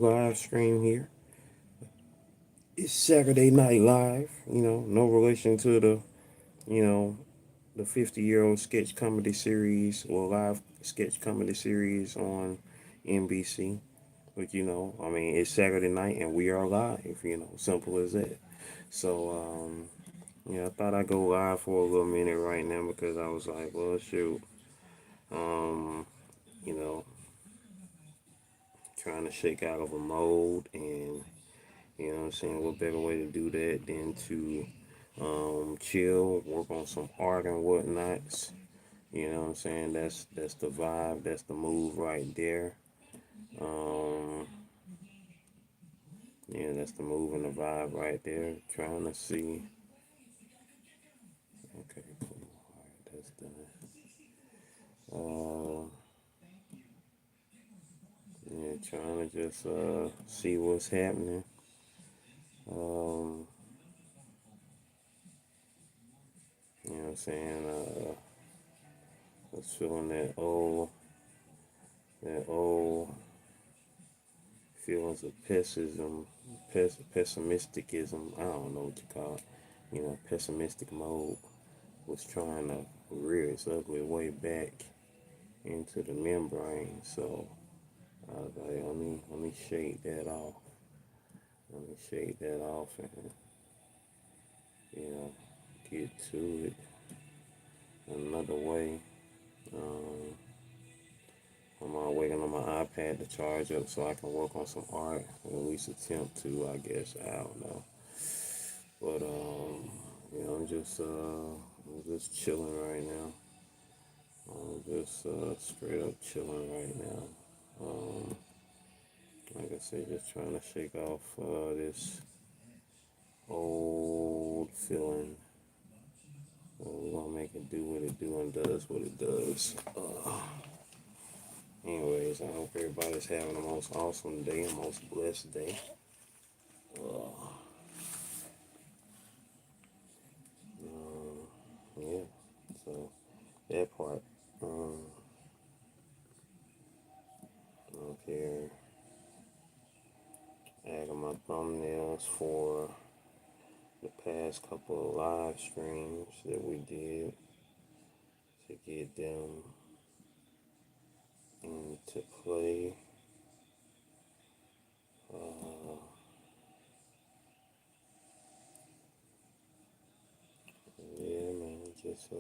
Live stream here. It's Saturday Night Live. No relation to you know, the 50-year-old sketch comedy series or live sketch comedy series on NBC. But it's Saturday night and we are live. Simple as that. So, I thought I'd go live for a little minute right now because I was like, well, shoot, um, you know, trying to shake out of a mold and what I'm saying? What better way to do that than to chill, work on some art and whatnots. What I'm saying? That's the vibe, that's the move right there. Um, yeah, that's the move and the vibe right there. Trying to see. Okay, cool. All right, that's done. Uh, yeah, trying to just see what's happening. Um, what I'm saying? I was feeling that old feelings of pessimisticism. I don't know what you call it. Pessimistic mode was trying to rear its ugly way back into the membrane. So I was like, let me shake that off. Let me shake that off and you know get to it another way. Um, I'm waiting on my iPad to charge up so I can work on some art, or at least attempt to. I guess I don't know. But I'm just chilling right now. I'm just straight up chilling right now. Um, like I said, just trying to shake off this old feeling. We're gonna make it do what it do and does what it does. Anyways, I hope everybody's having the most awesome day, the most blessed day. Uh, yeah. So that part. Okay. Adding my thumbnails for the past couple of live streams that we did to get them into play. Uh, yeah, man, just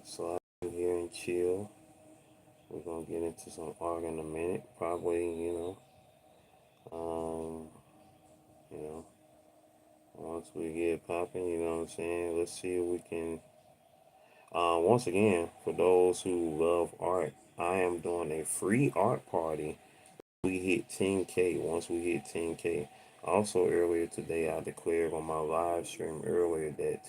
slide in here and chill. We're gonna get into some art in a minute, probably. Um, you know, once we get popping, you know what I'm saying. Let's see if we can. Once again, for those who love art, I am doing a free art party. We hit 10K. Once we hit 10K. Also, earlier today, I declared on my live stream earlier that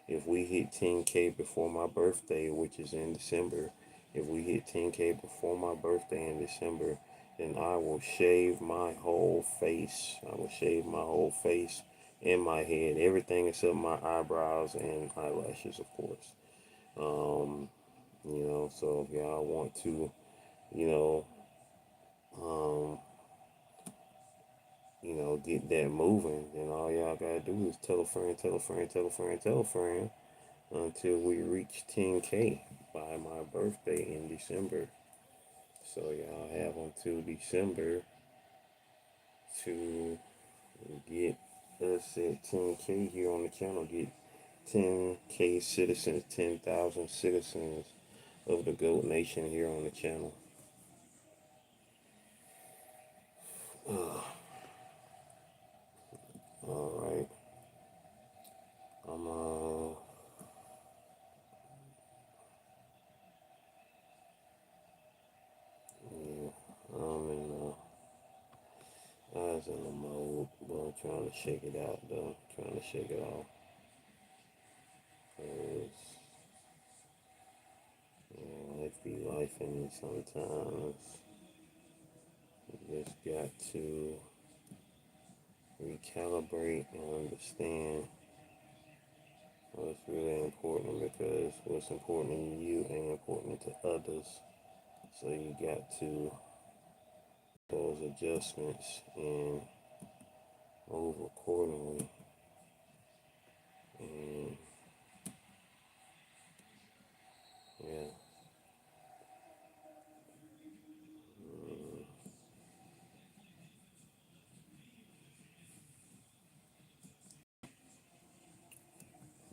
if we hit 10K before my birthday, which is in December, if we hit 10K before my birthday in December, then I will shave my whole face. I will shave my whole face and my head, everything except my eyebrows and eyelashes, of course. Um, so if y'all want to, you know, um, get that moving, then all y'all gotta do is tell a friend, tell a friend, tell a friend, tell a friend until we reach 10K by my birthday in December. So y'all have until December to get us at 10K here on the channel, get 10K citizens, 10,000 citizens of the GOAT Nation here on the channel. All right. I'm yeah, I'm in I was in the mode, but I'm trying to shake it out though. Trying to shake it off. 'Cause, life be life in me sometimes. You just got to recalibrate and understand what's really important because what's important to you ain't important to others. So you got to those adjustments and move accordingly. And yeah.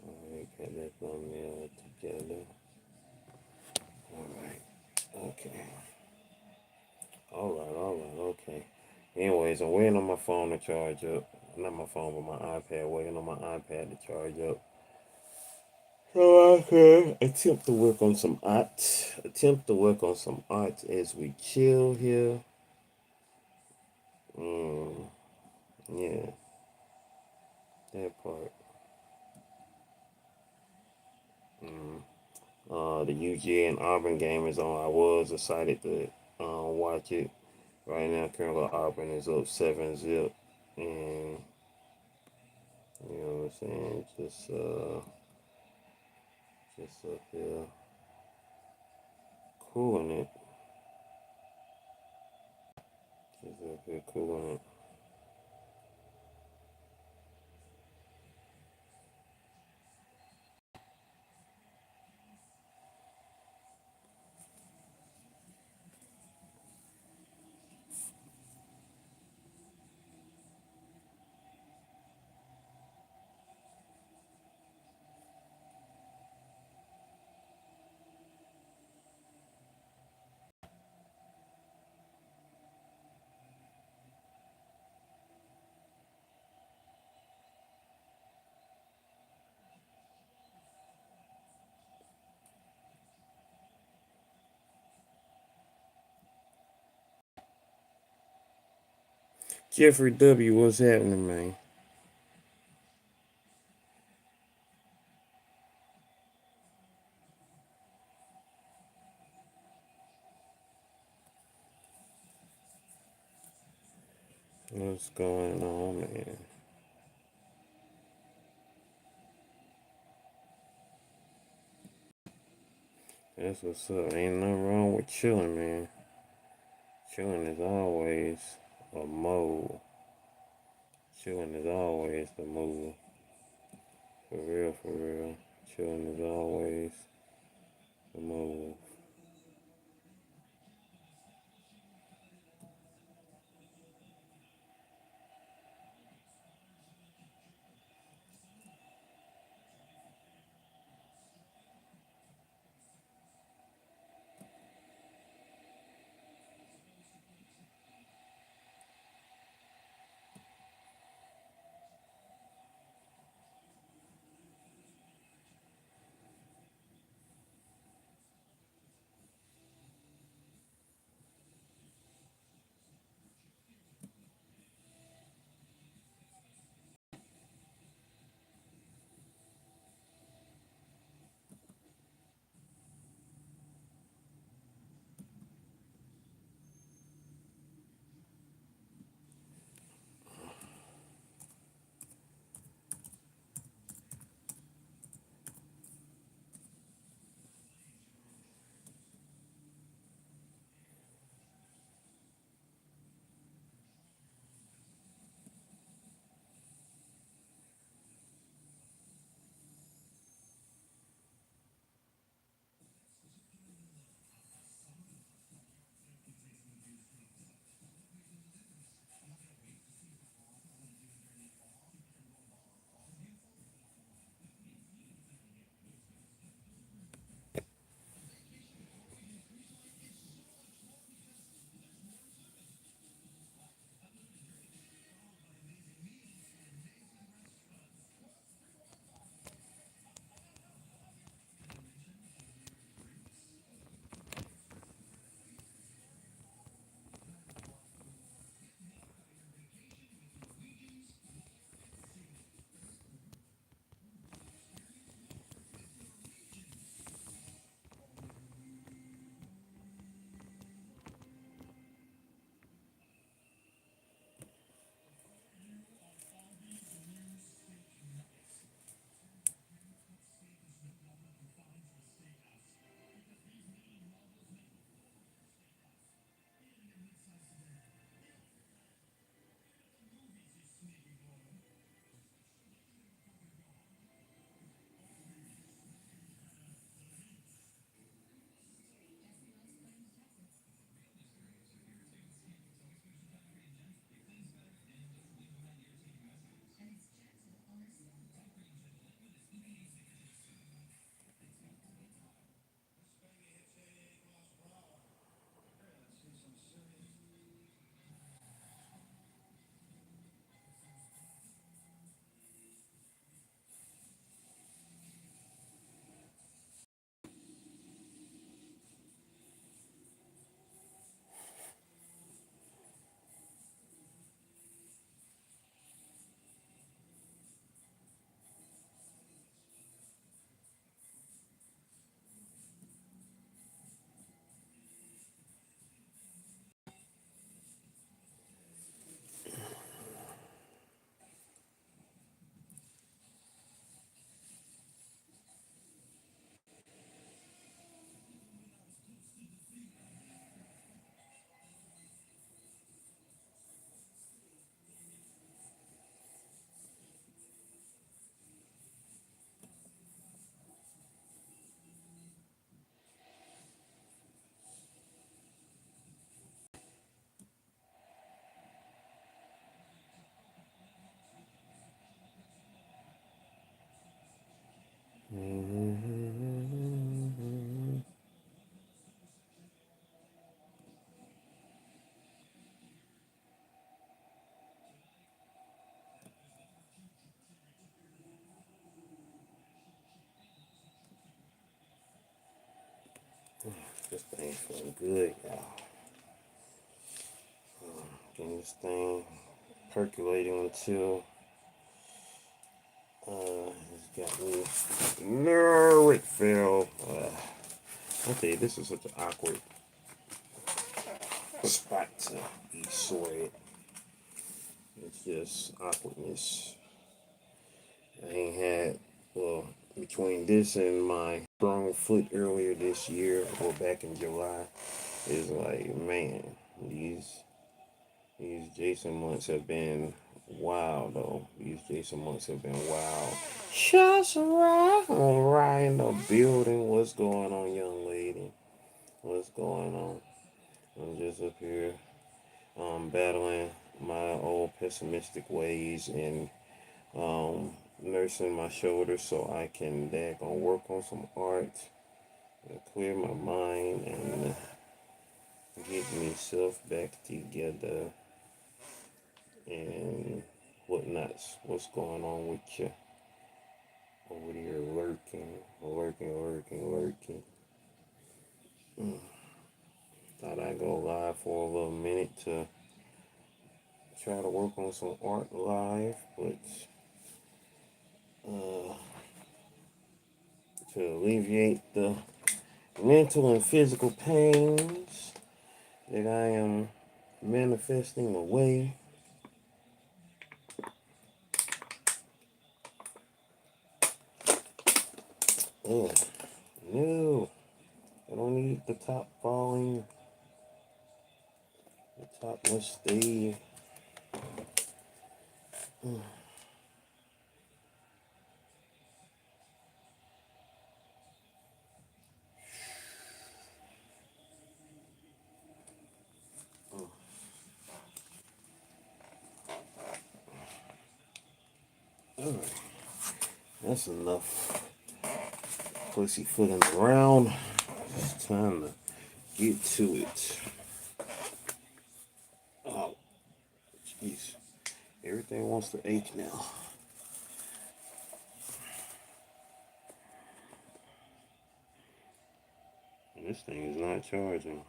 Alright, got that thumbnail together. Alright, okay. Alright, okay. Anyways, I'm waiting on my phone to charge up. Not my phone, but my iPad. Waiting on my iPad to charge up. So I can attempt to work on some art. Attempt to work on some art as we chill here. Yeah, that part. The UGA and Auburn game is on. I was excited to watch it. Right now, currently Auburn is up 7-0, and you know what I'm saying, just up here, cooling it, just up here cooling it. Jeffrey W, what's happening, man? What's going on, man? That's what's up. Ain't nothing wrong with chilling, man. Chilling is always a mode. Chilling is always the move. For real, for real. Chilling is always the move. This thing's feeling good, y'all. Getting this thing percolating until it's got me. No, it fell. I tell you, this is such an awkward spot to be sorted. It's just awkwardness. I ain't had, well, between this and my strong foot earlier this year or back in July, is like, man, these Jason months have been wild, though. These Jason months have been wild. Shots right in the building. What's going on, young lady? What's going on? I'm just up here battling my old pessimistic ways and nursing my shoulders so I can work on some art, clear my mind, and get myself back together and whatnots. What's going on with you over there lurking? Thought I'd go live for a little minute to try to work on some art live, but to alleviate the mental and physical pains that I am manifesting away. Oh, no, I don't need the top falling. The top must stay. Alright, that's enough pussyfooting around. It's time to get to it. Oh, jeez. Everything wants to ache now. And this thing is not charging.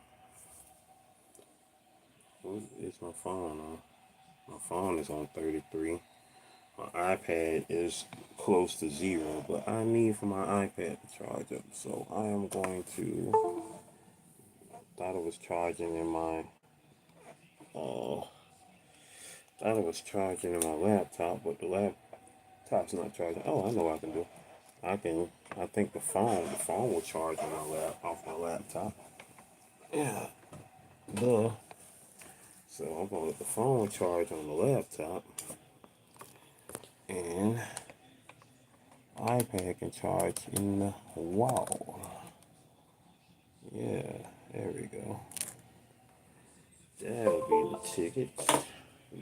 It's my phone on. My phone is on 33. My iPad is close to 0, but I need for my iPad to charge up. So I am going to. Thought it was charging in my. Thought it was charging in my laptop, but the laptop's not charging. Oh, I know what I can do. I think the phone will charge on off my laptop. Yeah. Duh. So I'm gonna let the phone charge on the laptop, and iPad can charge in the wall. Yeah, there we go. That'll be the ticket,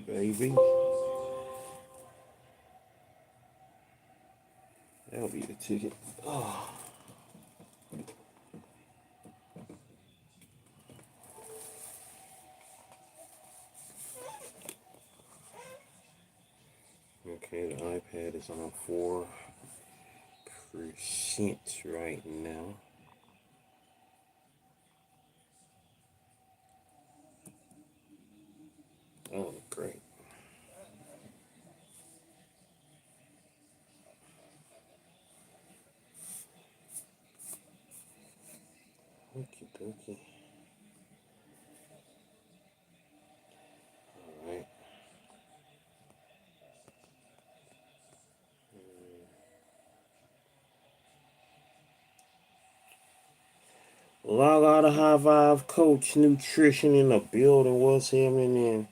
baby. That'll be the ticket. Oh. Okay, the iPad is on 4% right now. Oh, great. Okie dokie. Alright. Log out of High Vibe Coach Nutrition in the building. What's happening?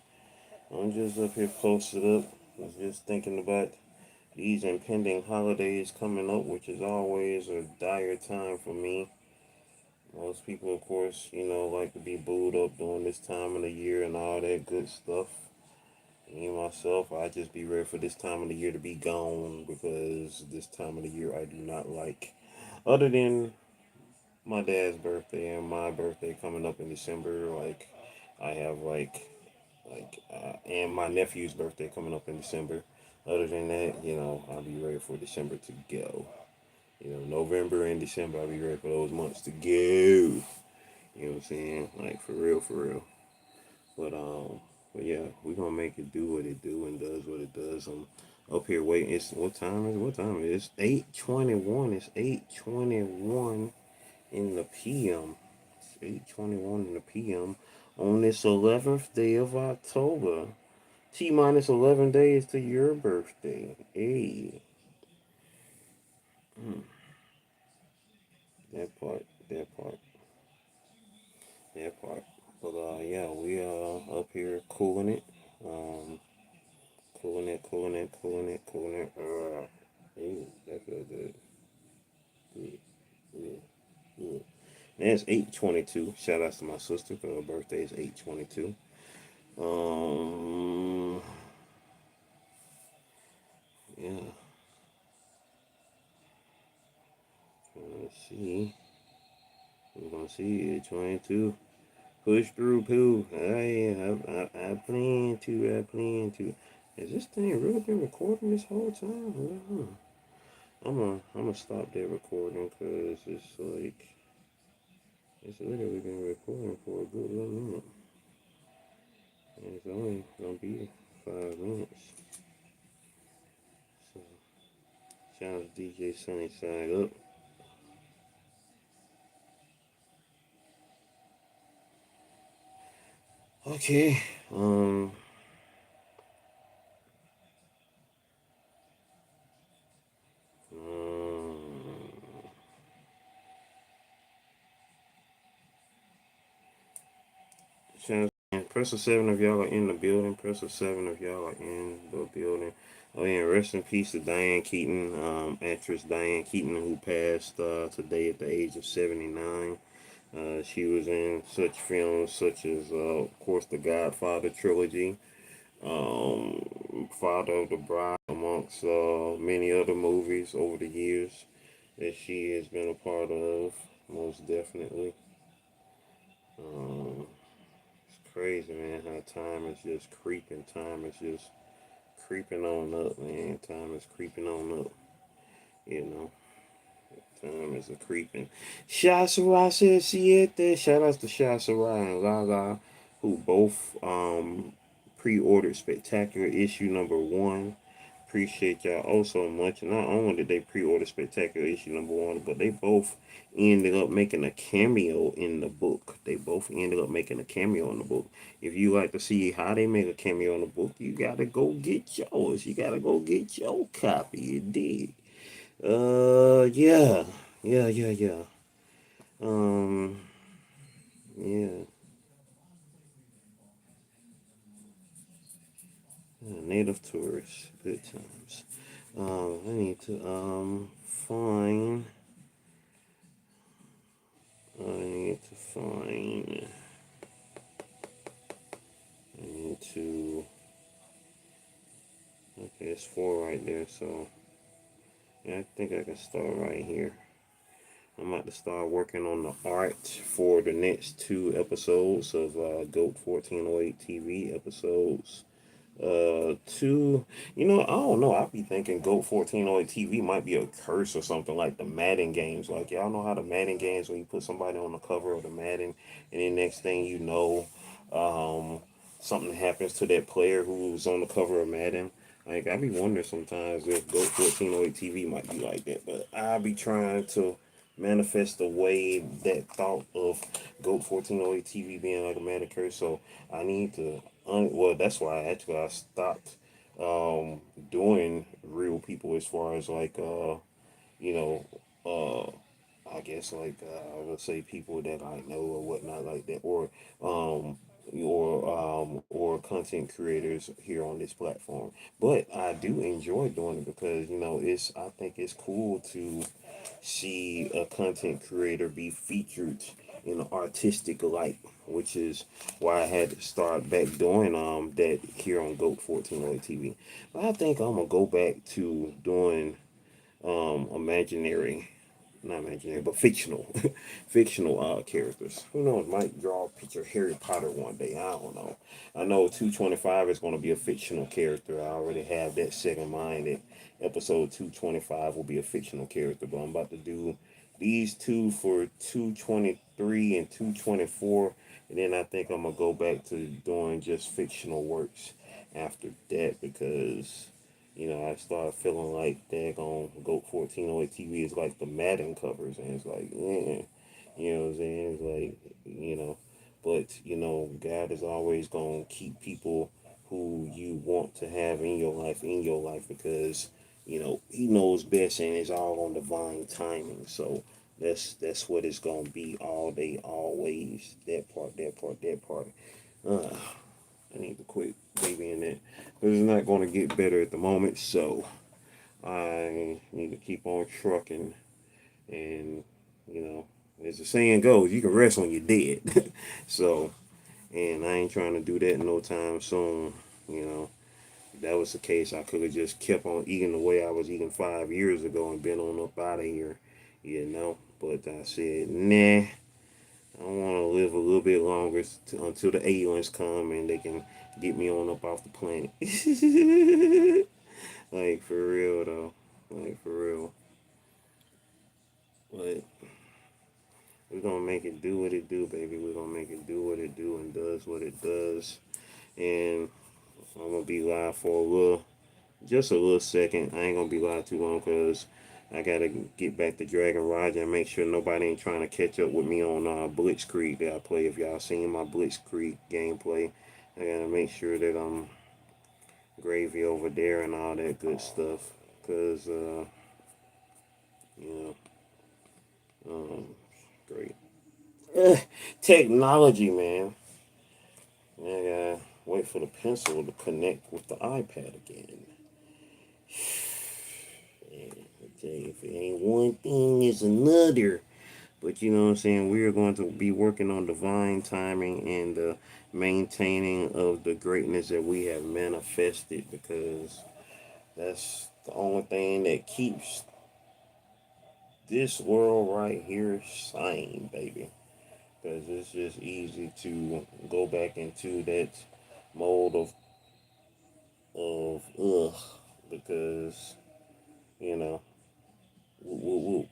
I'm just up here posted up. I was just thinking about these impending holidays coming up, which is always a dire time for me. Most people, of course, like to be booed up during this time of the year and all that good stuff. Me, myself, I just be ready for this time of the year to be gone because this time of the year I do not like. Other than my dad's birthday and my birthday coming up in December, like I have and my nephew's birthday coming up in December. Other than that, I'll be ready for December to go. November and December, I'll be ready for those months to go. You know what I'm saying? Like for real, for real. But but yeah, we gonna make it do what it do and does what it does. I'm up here waiting. It's what time is it? What time is it? It's 8:21. It's 8:21 in the PM. It's 8:21 in the PM on this 11th day of October. T minus 11 days to your birthday. Hey, that part, that part, that part. But yeah, we up here cooling it. Um, Cooling it, cooling it, cooling it, cooling it. Ooh, that feels good. Good, good, good. That's 8:22. Shout out to my sister because her birthday is 8:22. Um, yeah. Let's see. We're gonna see it. 22. Push through, poo. I plan to. I plan to. Has this thing really been recording this whole time? I don't know. I'm gonna stop that recording because it's like it's literally been recording for a good little minute. And it's only gonna be 5 minutes. So shout out to DJ Sunny Side Up. Okay. Um um shout out press of seven if y'all are in the building. Press of seven if y'all are in the building. Oh yeah, rest in peace to Diane Keaton, actress Diane Keaton who passed today at the age of 79. She was in such films such as, of course, the Godfather trilogy, Father of the Bride, amongst many other movies over the years that she has been a part of, most definitely. Um, it's crazy, man, how time is just creeping. Time is just creeping on up, man. Time is creeping on up, you know. Time is a creeping. Shah Sarah says siete. Shout outs to Shah Sarah and Lala, who both pre-ordered Spectacular issue number one. Appreciate y'all oh so much. Not only did they pre-order Spectacular issue number one, but they both ended up making a cameo in the book. They both ended up making a cameo in the book. If you like to see how they make a cameo in the book, you gotta go get yours. You gotta go get your copy. You did. Yeah, yeah. Um, yeah. Native tourists, good times. I need to find. I need to find. I need to. Okay, it's four right there. So yeah, I think I can start right here. I'm about to start working on the art for the next two episodes of Goat 1408 TV episodes. Two, I don't know. I be thinking Goat 1408 TV might be a curse or something like the Madden games. Like, y'all know how the Madden games, when you put somebody on the cover of the Madden, and then next thing you know, um, something happens to that player who's on the cover of Madden. Like, I be wondering sometimes if Goat 1408 TV might be like that, but I be trying to manifest the way that thought of Goat 1408 TV being like a Madden curse. So I need to well, that's why actually I stopped doing real people as far as like you know I guess like I would say people that I know or whatnot like that, um or content creators here on this platform. But I do enjoy doing it because it's I think it's cool to see a content creator be featured in an artistic light, which is why I had to start back doing that here on Goat 1408 TV. But I think I'm gonna go back to doing imaginary, not imaginary, but fictional, fictional characters. Who knows? Might draw a picture of Harry Potter one day. I don't know. I know 225 is going to be a fictional character. I already have that set in mind. That episode 225 will be a fictional character, but I'm about to do these two for 223 and 224, and then I think I'm gonna go back to doing just fictional works after that because I started feeling like daggone Goat 1408 TV is like the Madden covers, and it's like, what I'm saying? It's like, but God is always gonna keep people who you want to have in your life because He knows best, and it's all on divine timing. So that's what it's gonna be all day, always. That part, that part, that part. Uh, I need to quit baby in that because it's not gonna get better at the moment. So I need to keep on trucking, and you know, as the saying goes, you can rest when you're dead. So, and I ain't trying to do that no time soon. You know, if that was the case, I could have just kept on eating the way I was eating 5 years ago and been on up out of here. But I said, nah, I want to live a little bit longer until the aliens come and they can get me on up off the planet. Like, for real, though. Like, for real. But we're going to make it do what it do, baby. We're going to make it do what it do and does what it does. And I'm going to be live for just a little second. I ain't going to be live too long because I got to get back to Dragon Roger and make sure nobody ain't trying to catch up with me on Blitzkrieg that I play. If y'all seen my Blitzkrieg gameplay, I got to make sure that I'm gravy over there and all that good stuff. Because, you great. Technology, man. I gotta wait for the pencil to connect with the iPad again. And I tell you, if it ain't one thing, it's another. But you know what I'm saying? We are going to be working on divine timing and the maintaining of the greatness that we have manifested because that's the only thing that keeps this world right here sane, baby. Because it's just easy to go back into that mode of because you know woo, woo, woo.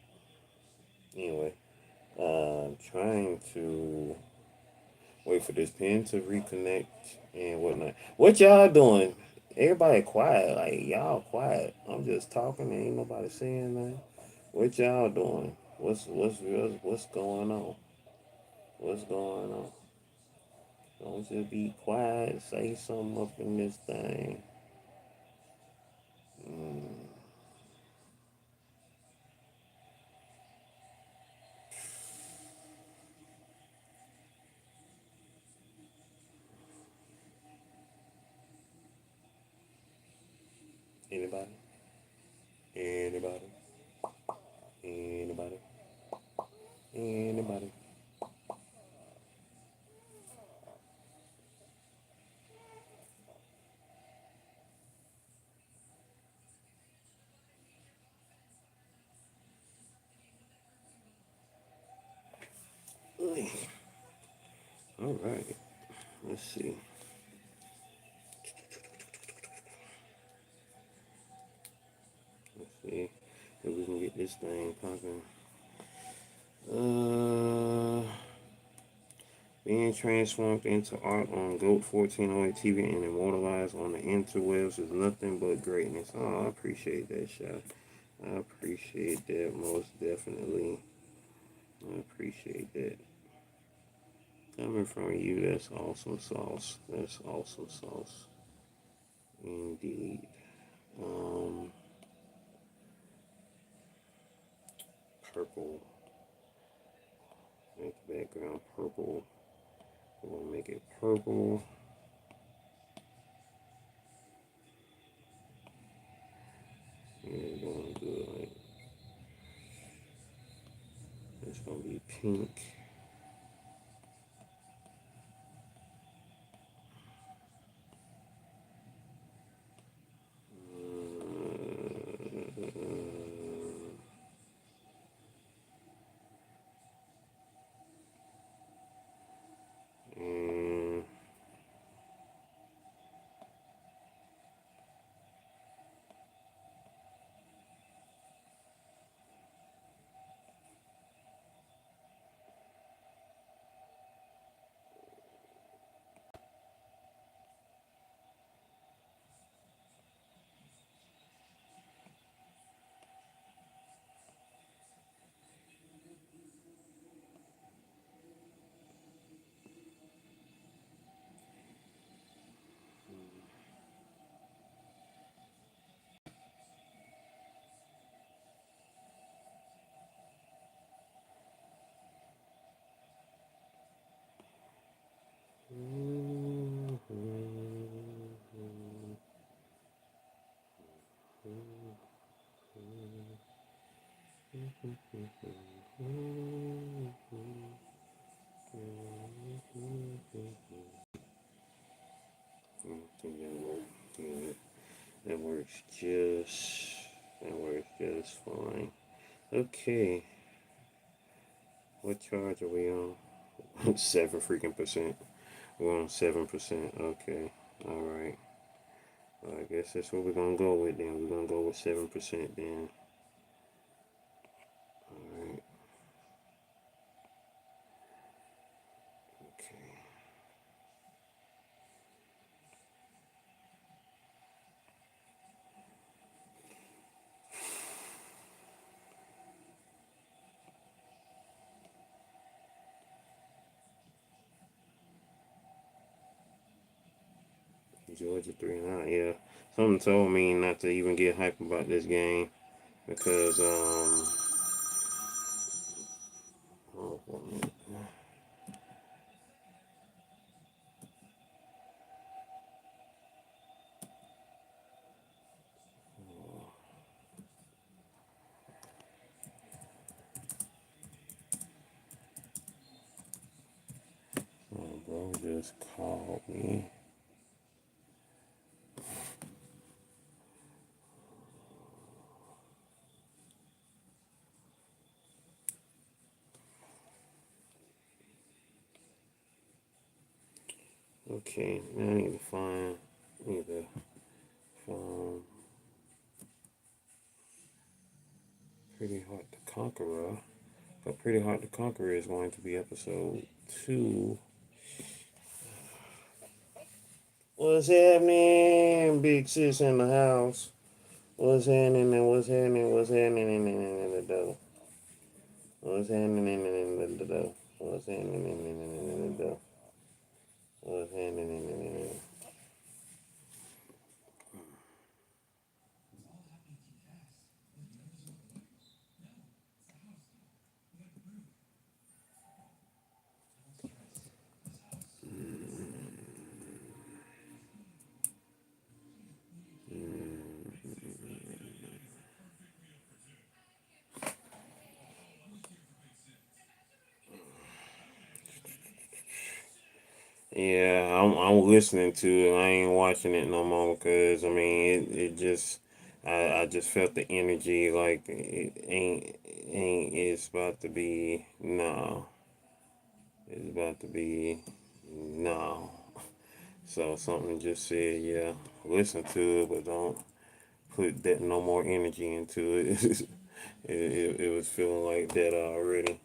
Anyway, trying to wait for this pen to reconnect and whatnot. What y'all doing? Everybody quiet, like y'all quiet. I'm just talking, and ain't nobody saying nothing. What y'all doing? What's going on? What's going on? Don't just be quiet. Say something up in this thing. Mm. Anybody? Anybody? Anybody? Anybody? All right. Let's see. Let's see if we can get this thing popping. Being transformed into art on GOAT 1408 TV and immortalized on the interwebs is nothing but greatness. Oh, I appreciate that, shot. I appreciate that most definitely. I appreciate that. Coming from you, that's awesome sauce. That's awesome sauce. Indeed. Um, Purple. Make the background purple. We're gonna make it purple. And going good. Like, it's gonna be pink. And That works just fine. Okay. What charge are we on? 7 freaking percent. We're on 7%. Okay. Alright. Well, I guess that's what we're gonna go with then. We're gonna go with 7% then. Alright. Okay. Georgia 3-9. Yeah. Something told me not to even get hyped about this game because oh, bro just called me. Okay, now I need to find Pretty Hard to Conqueror. But Pretty Hard to Conquer is going to be episode 2. What's happening? Big sis in the house. What's happening? What's happening? What's happening in the door? What's happening in the door? What's happening in the door? What's happening in the Yeah, I'm listening to it. I ain't watching it no more because I mean it just I just felt the energy like it ain't it's about to be no. It's about to be no. So something just said, yeah, listen to it, but don't put that no more energy into it. It was feeling like that already.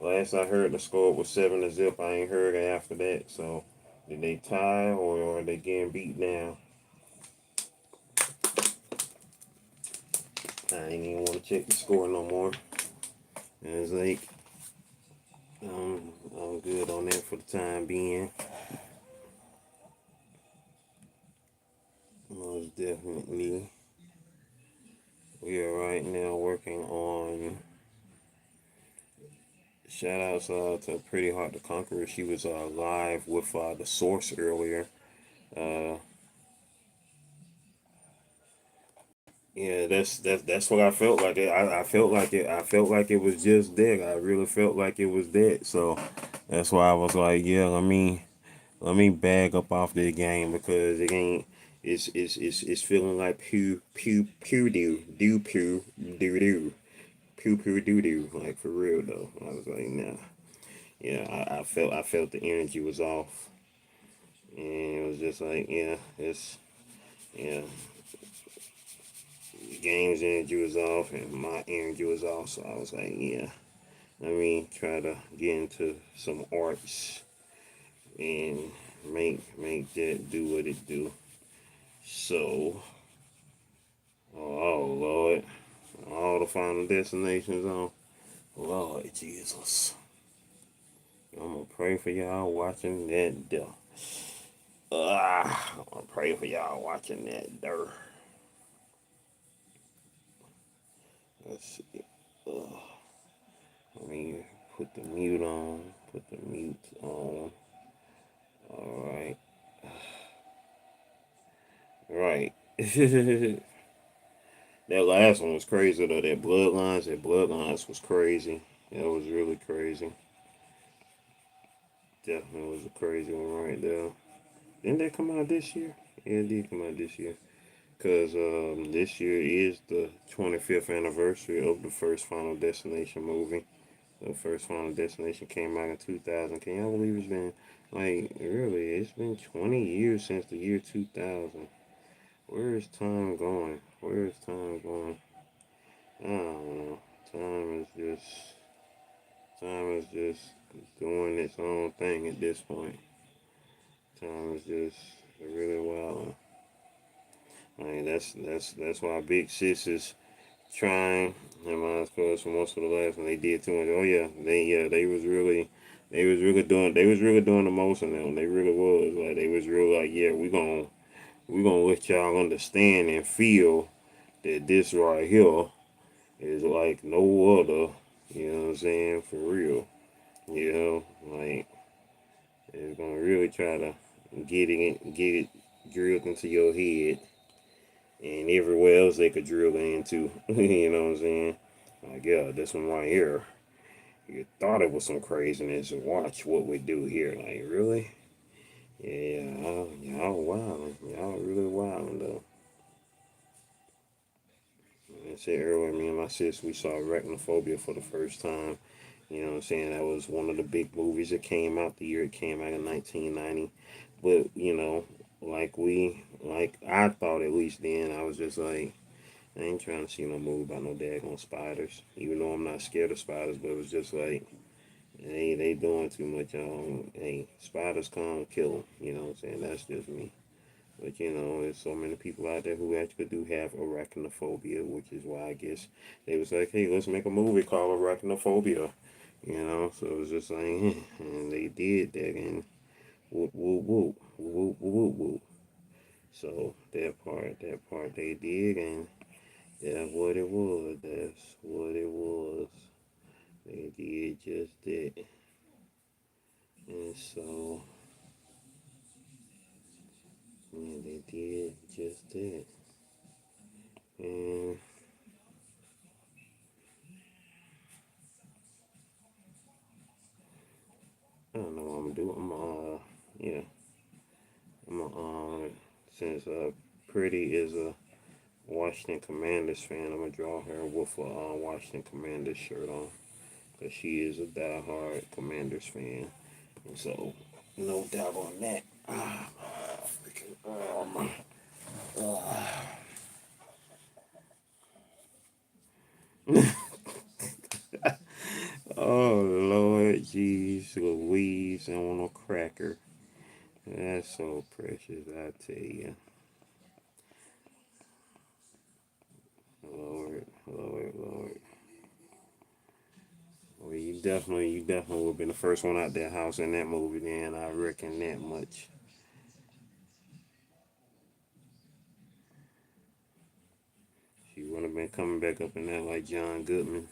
Last I heard, the score was 7-0. I ain't heard it after that. So did they tie or are they getting beat down? I ain't even want to check the score no more. And it's like I'm good on that for the time being. Most definitely. We are right now working on shout outs to Pretty Hard to Conquer. She was live with the Source earlier. Uh, yeah, that's what I felt like. I felt like it. I felt like it was just that. I really felt like it was that. So that's why I was like, yeah, let me bag up off this game because it ain't. It's feeling like pew doo doo, like for real though. I was like, nah. Yeah, I felt the energy was off, and it was just like, yeah, yeah, the game's energy was off, and my energy was off. So I was like, yeah, let me try to get into some arts and make that do what it do. So, oh Lord, all the final destinations on. Lord Jesus, I'm gonna pray for y'all watching that dirt. I'm gonna pray for y'all watching that dirt. Let's see. Let me put the mute on. Put the mute on. All right. Right. That last one was crazy though. That bloodlines was crazy. That was really crazy. Definitely was a crazy one right there. Didn't that come out this year? Yeah, it did come out this year. because this year is the 25th anniversary of the first Final Destination movie. The first Final Destination came out in 2000. Can y'all believe it's been, like, really, it's been 20 years since the year 2000. Where is time going? Where is time going? I don't know. Time is just doing its own thing at this point. Time is just really wild. I mean, that's why Big Sis is trying. And my cause for most of the last one they did too much. Oh yeah, they was really doing the most in them. They really was like they was real like yeah we gonna let y'all understand and feel that this right here is like no other. You know what I'm saying? For real. You know, like it's gonna really try to get it drilled into your head and everywhere else they could drill into. You know what I'm saying? Like, yeah, this one right here. You thought it was some craziness. Watch what we do here. Like, really? Yeah, y'all wildin'. Y'all really wildin' though. Like I said earlier, me and my sis, we saw Arachnophobia for the first time. You know what I'm saying? That was one of the big movies that came out the year it came out in 1990. But, like I thought at least then, I was just like, I ain't trying to see no movie about no daggone spiders. Even though I'm not scared of spiders, but it was just like, hey, they doing too much. Hey, spiders come kill them. You know what I'm saying? That's just me. But there's so many people out there who actually do have arachnophobia, which is why I guess they was like, hey, let's make a movie called Arachnophobia. So it was just like, and they did that, and whoop whoop whoop whoop whoop whoop. So that part they did, and that's what it was. That's what it was. They did just that, and so yeah, they did just that, and I don't know what I'm gonna do. Yeah, I'm since Pretty is a Washington Commanders fan, I'm gonna draw her with a Washington Commanders shirt on, cause she is a diehard Commanders fan, and so no doubt on that. Freaking oh Lord, jeez, Louise on a cracker. That's so precious, I tell you. Lord, Lord, Lord. Well, you definitely would have been the first one out that house in that movie. Then I reckon that much. She would have been coming back up in that like John Goodman.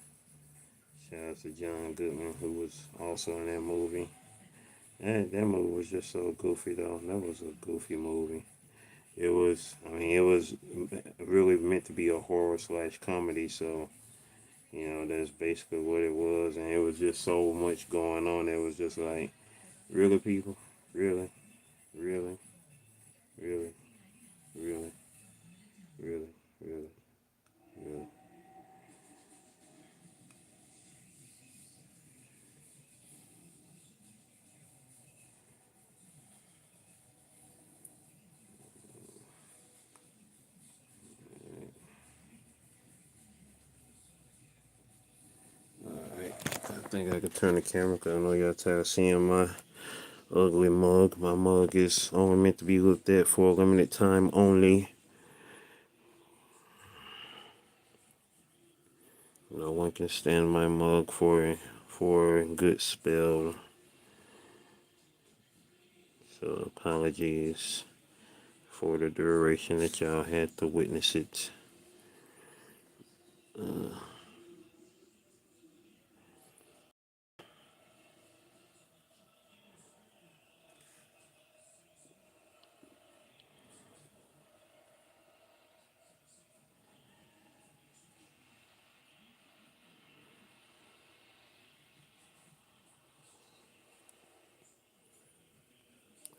Shout out to John Goodman, who was also in that movie. That movie was just so goofy though. That was a goofy movie. It was. I mean, it was really meant to be a horror slash comedy. So that's basically what it was, and it was just so much going on. It was just like, really, people, really, really, really, really, really, really, really. Alright, I think I could turn the camera because I know y'all tired of seeing my ugly mug. My mug is only meant to be looked at for a limited time only. No one can stand my mug for a good spell. So apologies for the duration that y'all had to witness it.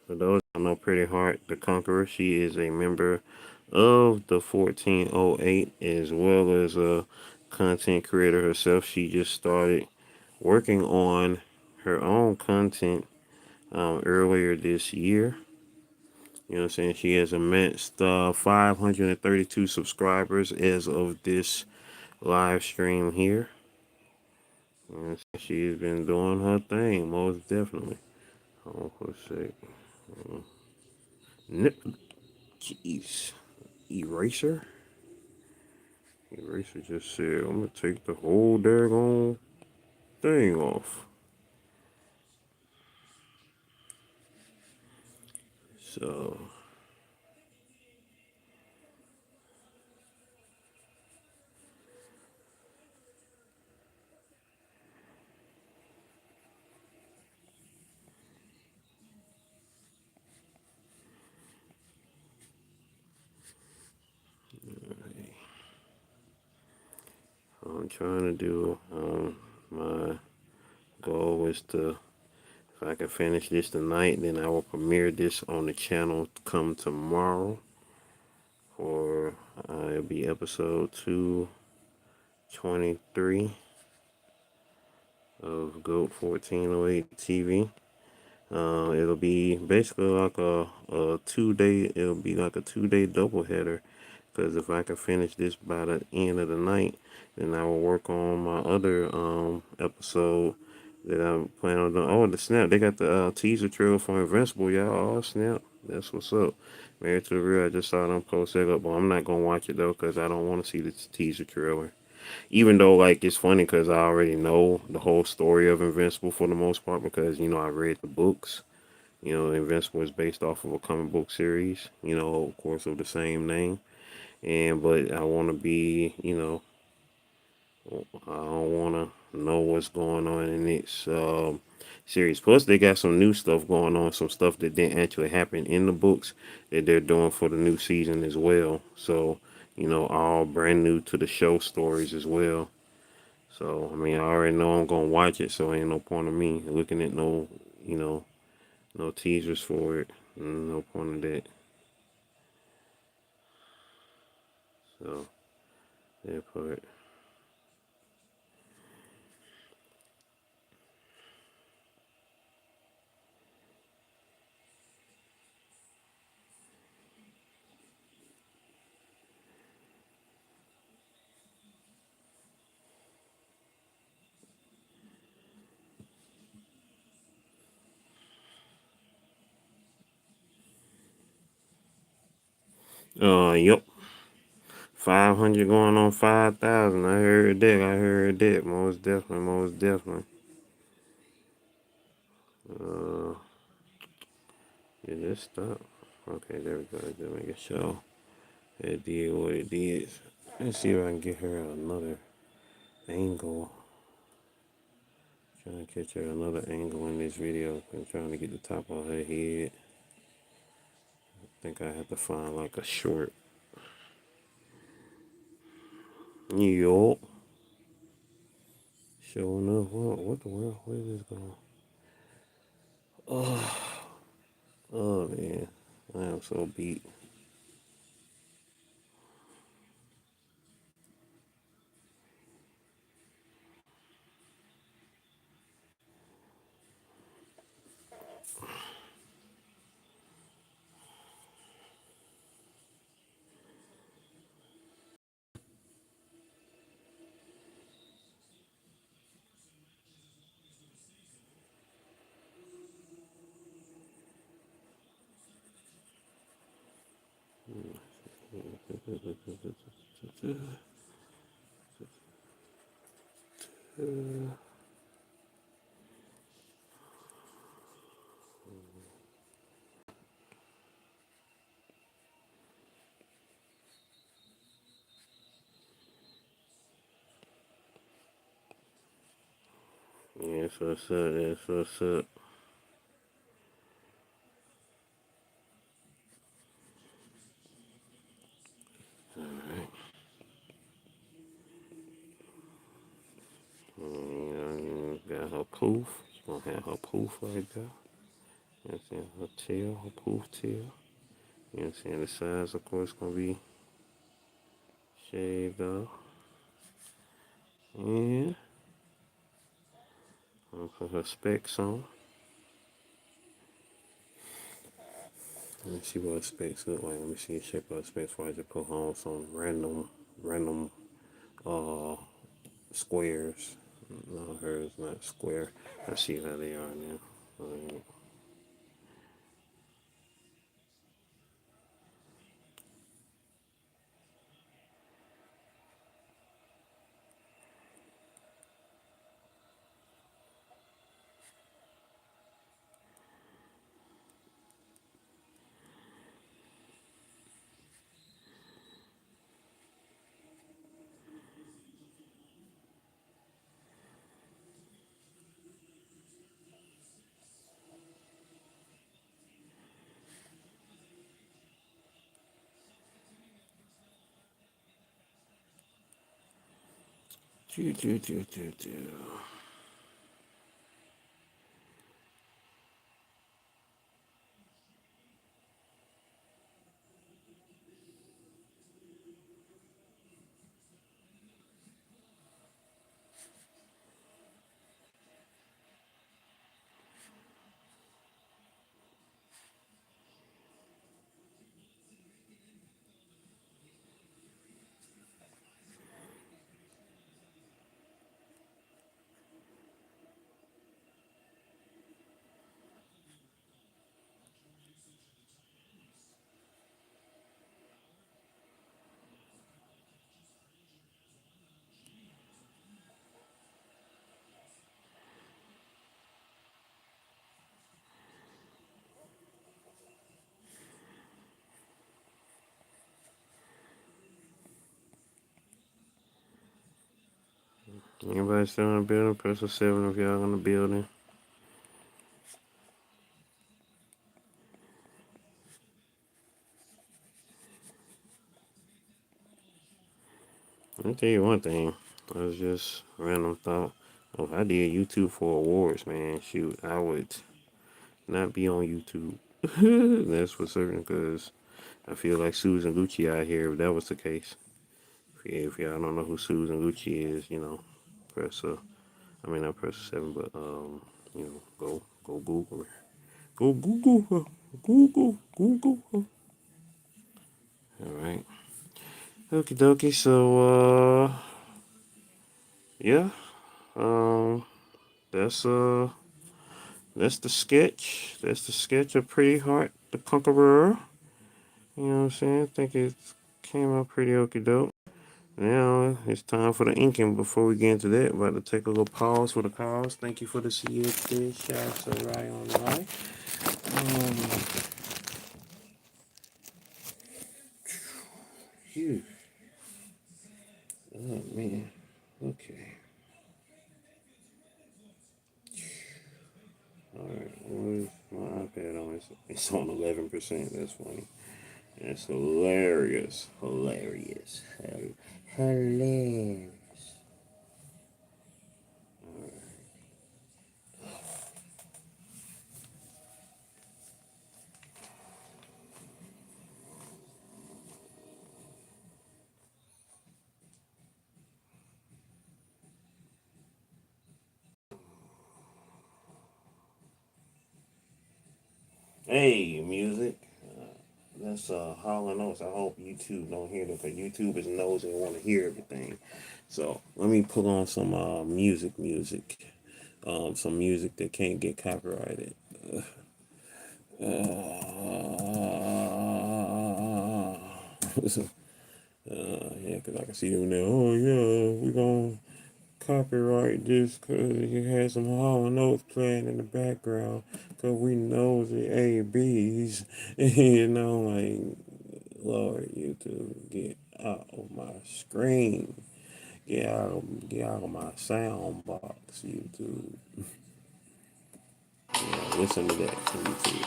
For those I know, Pretty Heart the Conqueror, she is a member of the 1408, as well as a content creator herself. She just started working on her own content earlier this year. You know what I'm saying? She has amassed 532 subscribers as of this live stream here. And she's been doing her thing, most definitely. Hold on for a sec. Jeez. Eraser? Eraser just said, I'm going to take the whole daggone thing off. So, I'm trying to do, my goal is to, if I can finish this tonight, then I will premiere this on the channel come tomorrow. Or it'll be episode 223 of GOAT 1408 TV. It'll be basically like a 2 day. It'll be like a 2 day doubleheader. Because if I can finish this by the end of the night, then I will work on my other episode that I'm planning on doing. Oh, the snap! They got the teaser trailer for Invincible, y'all. Oh snap! That's what's up. Married to the Real. I just saw them post that up, but I'm not gonna watch it though because I don't want to see the teaser trailer. Even though like it's funny because I already know the whole story of Invincible for the most part because I read the books. Invincible is based off of a comic book series. Of course, of the same name. But I want to be, I don't want to know what's going on in its series. Plus, they got some new stuff going on, some stuff that didn't actually happen in the books that they're doing for the new season as well. So, all brand new to the show stories as well. So, I mean, I already know I'm gonna watch it, so ain't no point of me looking at you know, no teasers for it. No point of that. So, that part. Yep. 500 going on 5,000. I heard that. I heard that. Most definitely. Most definitely. Uh, did this stop? Okay, there we go. Just making sure it did what it did. Let's see if I can get her another angle. Trying to catch her another angle in this video. I'm trying to get the top of her head. I think I have to find like a short. Yo. Showing up. What the world? Where is this going? Oh, oh man. I am so beat. Yeah, that's what's up. That's what's up. Got her poof. She gonna have her poof right there. That's in her tail, her poof tail. You know what I'm saying? The sides, of course, gonna be shaved off. And I'm gonna put her specs on. Let me see what her specs look like. Let me see the shape of her specs before I just put her on some random uh squares. No, hers not square. Let's see how they are now. Alright. Do, do, do, do, do. Anybody still in the building? Press a 7 if y'all in the building. I'll tell you one thing. I was just random thought. Oh, if I did YouTube for awards, man, shoot, I would not be on YouTube. That's for certain, because I feel like Susan Gucci out here, if that was the case. If y'all don't know who Susan Gucci is, press I mean not press 7, but go Google her. Go Google her. Google her. Alright. Okie dokie, so yeah. Um that's that's the sketch. That's the sketch of Pretty Heart the Conqueror. You know what I'm saying? I think it came out pretty okie doke. Now it's time for the inking. Before we get into that, about to take a little pause for the cause. Thank you for the CFD. Shout out to Ryan on the line. Phew. Oh man. Okay. Alright. Where's my iPad on? It's on 11%. That's funny. That's hilarious. Hilarious. Hilarious. Hey, music. That's Hall and Oates. I hope YouTube don't hear that, because YouTube is nosy and want to hear everything. So let me put on some music. Some music that can't get copyrighted. Uh, yeah, because I can see them there. Oh yeah, we gonna copyright this because you had some Hall and Oates playing in the background because we know the A B's. Like, Lord, YouTube, get out of my screen. Get out of my sound box, YouTube. Yeah, listen to that, YouTube.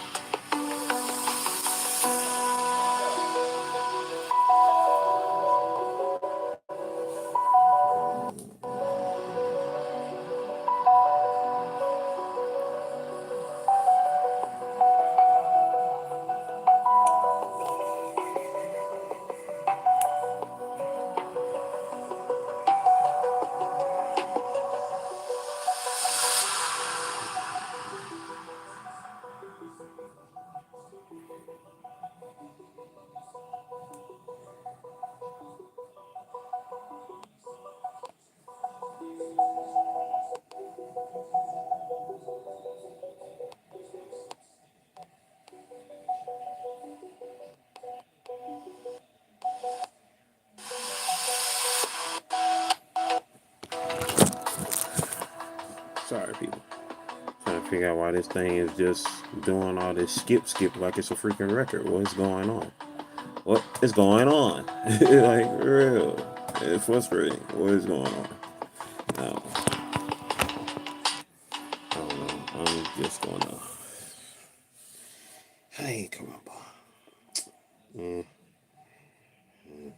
figure out why this thing is just doing all this skip like it's a freaking record. What's going on? What is going on? Like, for real. It's frustrating. What is going on? No, I don't know. I'm just gonna. Hey, come on, boy. Yeah.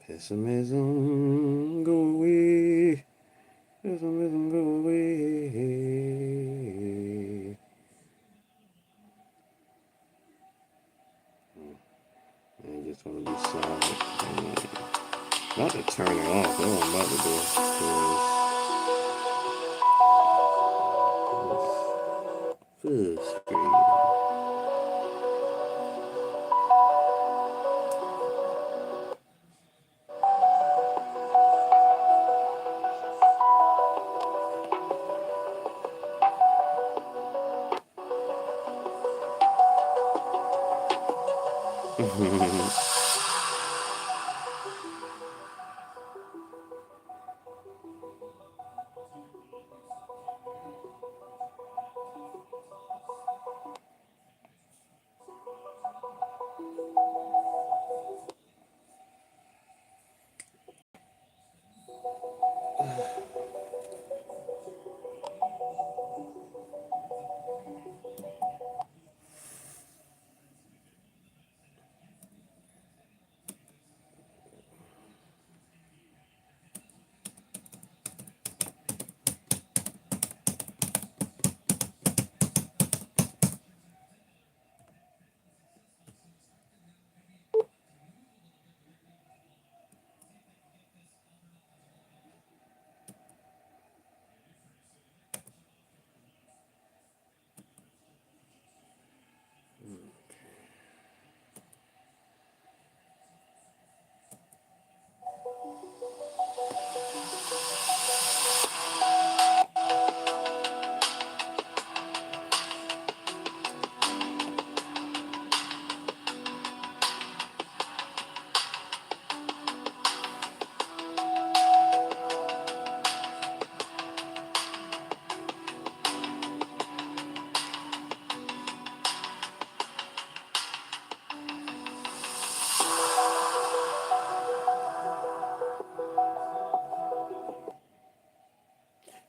Pessimism, go away. Pessimism, go away. I'm just gonna be silent. About to turn it off. That's what I'm about to do. Frustrating.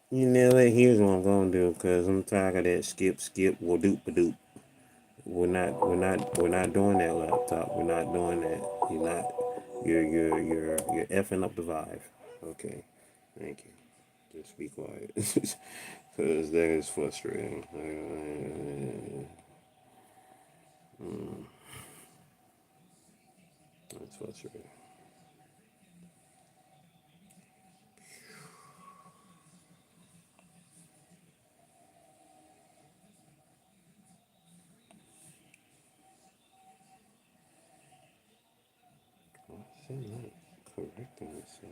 You know what? Here's what I'm gonna do, cause I'm tired of that skip, well doop a doop. We're not doing that, laptop. We're not doing that. You're not. You're effing up the vibe. Okay, thank you. Just be quiet, cause that is frustrating. That's frustrating. Why is it not correcting itself?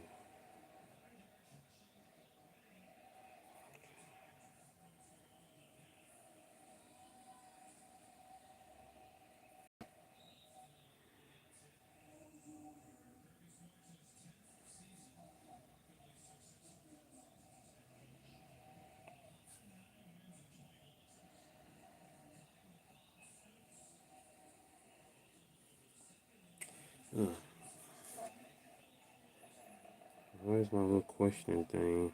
Where's my little question thing?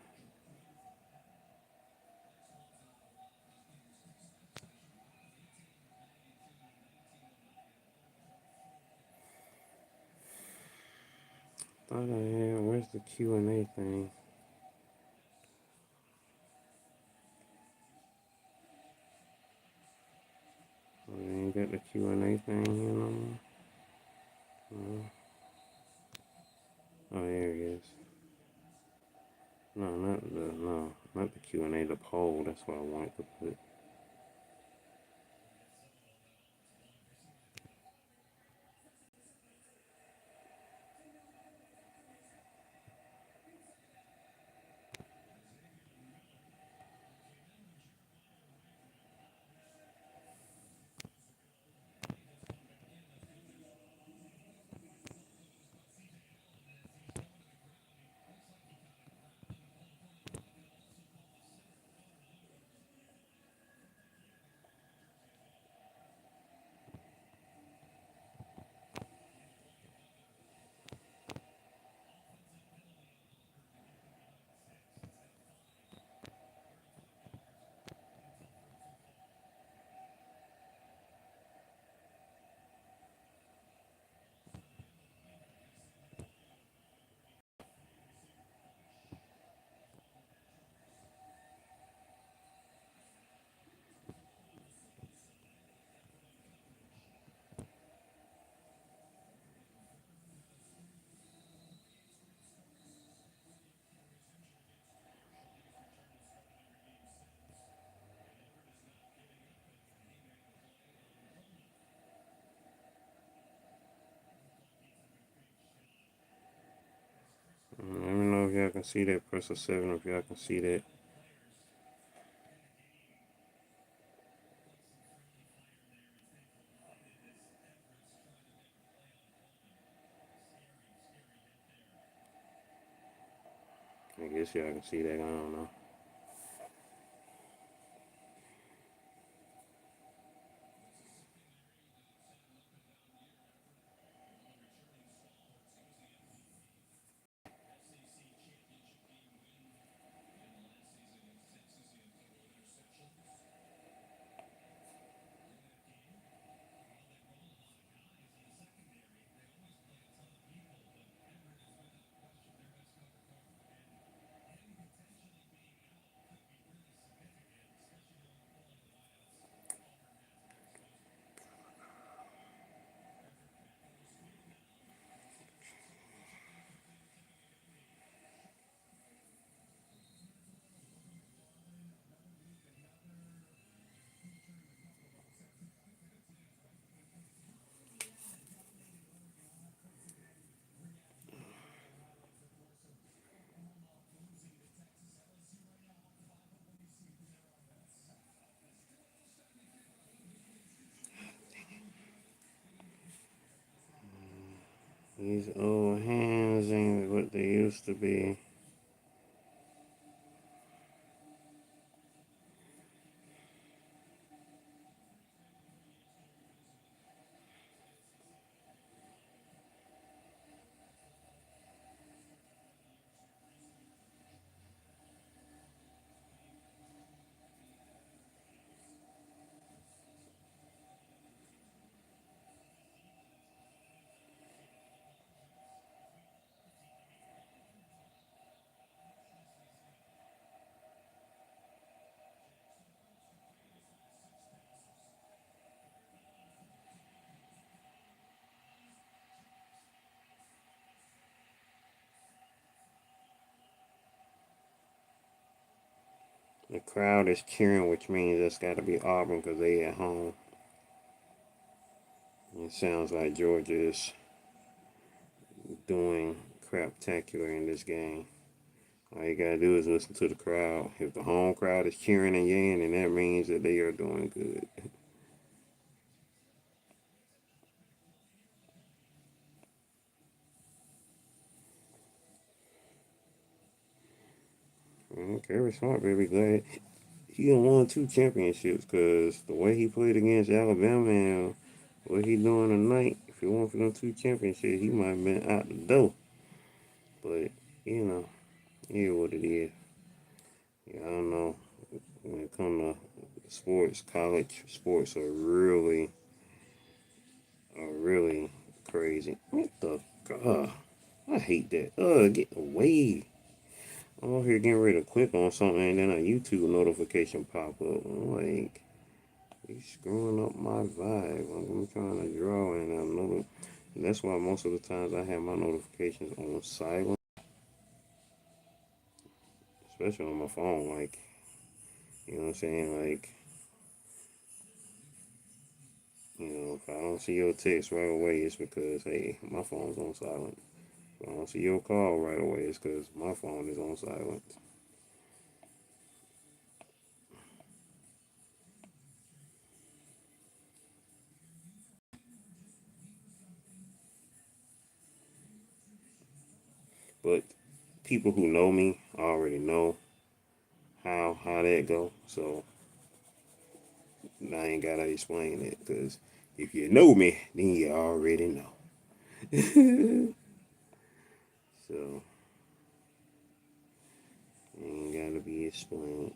Thought I had. Where's the Q&A thing? Oh, they ain't got the Q&A thing here no more. Oh, there it is. Not the Q&A, the poll. That's what I wanted to put. can see that. Press a 7 if y'all can see that. I guess y'all can see that. I don't know. These old hands ain't what they used to be. The crowd is cheering, which means that's got to be Auburn because they at home. It sounds like Georgia is doing craptacular in this game. All you gotta do is listen to the crowd. If the home crowd is cheering and yaying, then that means that they are doing good. Kirby Smart, baby, glad he done won 2 championships because the way he played against Alabama and what he doing tonight, if it weren't for them 2 championships, he might have been out the door. But, you know, yeah, what it is. Yeah, I don't know. When it comes to sports, college sports are really crazy. What the God? I hate that. Get away. I'm over here getting ready to click on something and then a YouTube notification pop up. I'm like, you screwing up my vibe. I'm trying to draw and and that's why most of the times I have my notifications on silent, especially on my phone. Like, you know what I'm saying? Like, if I don't see your text right away, it's because, hey, my phone's on silent. If I don't see your call right away, it's because my phone is on silent. But people who know me already know how that go. So I ain't gotta explain it because if you know me, then you already know. So ain't gotta be explained.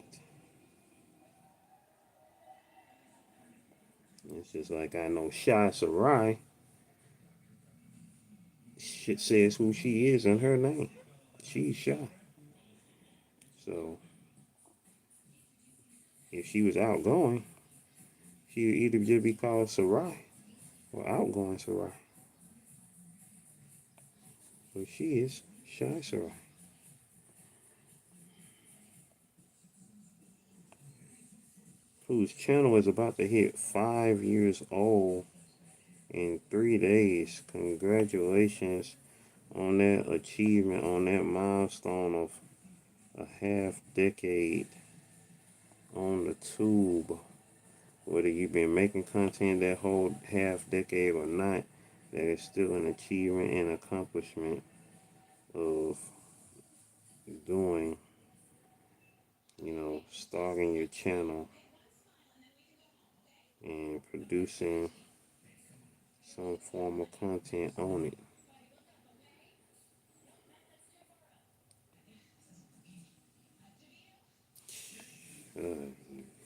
It's just like I know Shy Sarai. Shit says who she is in her name. She's Shy. So if she was outgoing, she would either just be called Sarai or outgoing Sarai. But she is Shy Sarai. Whose channel is about to hit 5 years old in 3 days. Congratulations on that achievement, on that milestone of a half decade on the tube. Whether you've been making content that whole half decade or not, that is still an achievement and accomplishment of doing, starting your channel and producing some form of content on it.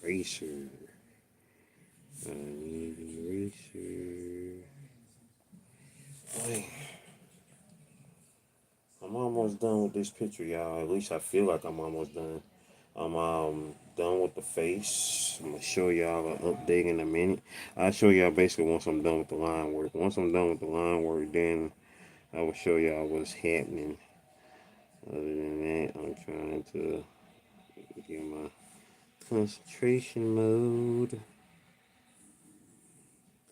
Eraser. I need eraser. Boy, I'm almost done with this picture, y'all. At least I feel like I'm almost done. I'm done with the face. I'm gonna show y'all an update in a minute. I'll show y'all basically once I'm done with the line work. Once I'm done with the line work, then I will show y'all what's happening. Other than that, I'm trying to get my concentration mode.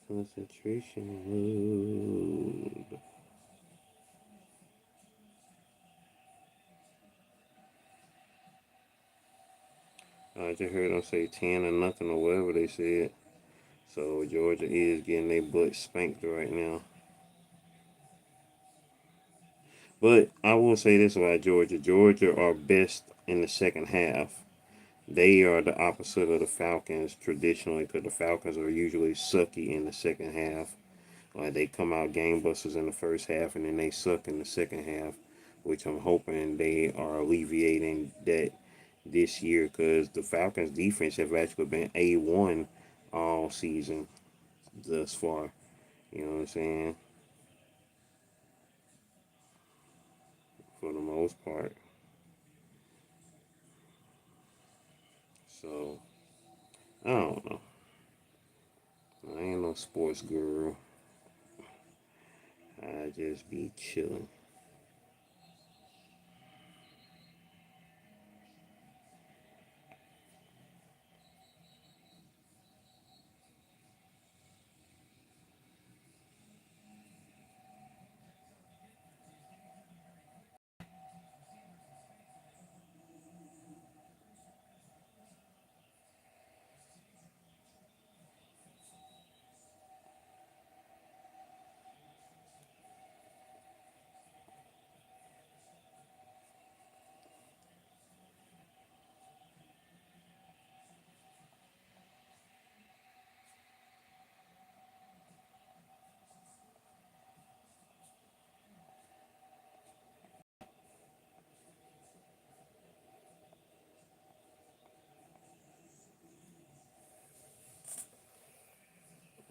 Concentration mode. I just heard them say 10 or nothing or whatever they said. So Georgia is getting their butt spanked right now. But I will say this about Georgia. Georgia are best in the second half. They are the opposite of the Falcons traditionally, because the Falcons are usually sucky in the second half. Like they come out game busters in the first half and then they suck in the second half, which I'm hoping they are alleviating that this year, because the Falcons defense have actually been A1 all season thus far. You know what I'm saying? For the most part. So I don't know. I ain't no sports guru. I just be chilling.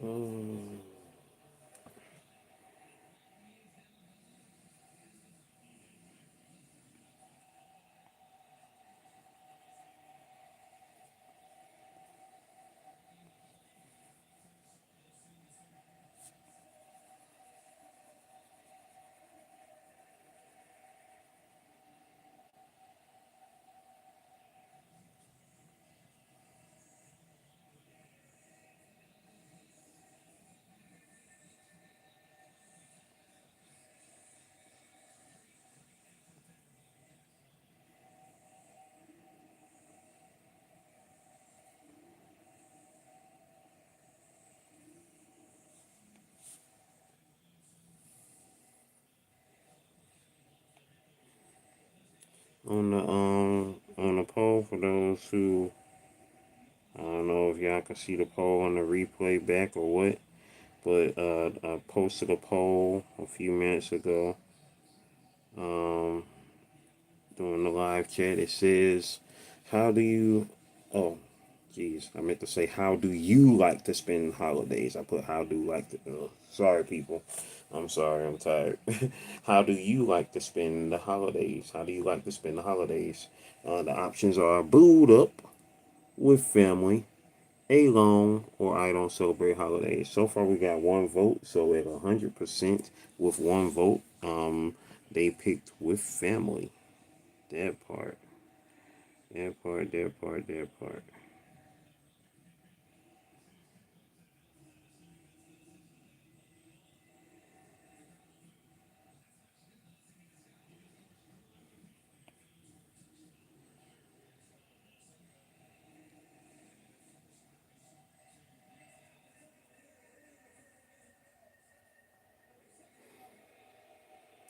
Mm. On the poll, for those who, I don't know if y'all can see the poll on the replay back or what, but I posted a poll a few minutes ago um, during the live chat. It says, how do you, oh, geez, I meant to say, how do you like to spend holidays? I put how do you like to, sorry people, I'm sorry, I'm tired. How do you like to spend the holidays? How do you like to spend the holidays? The options are booed up, with family, alone, or I don't celebrate holidays. So far, we got one vote, so at 100% with one vote, they picked with family. That part, that part, that part, that part.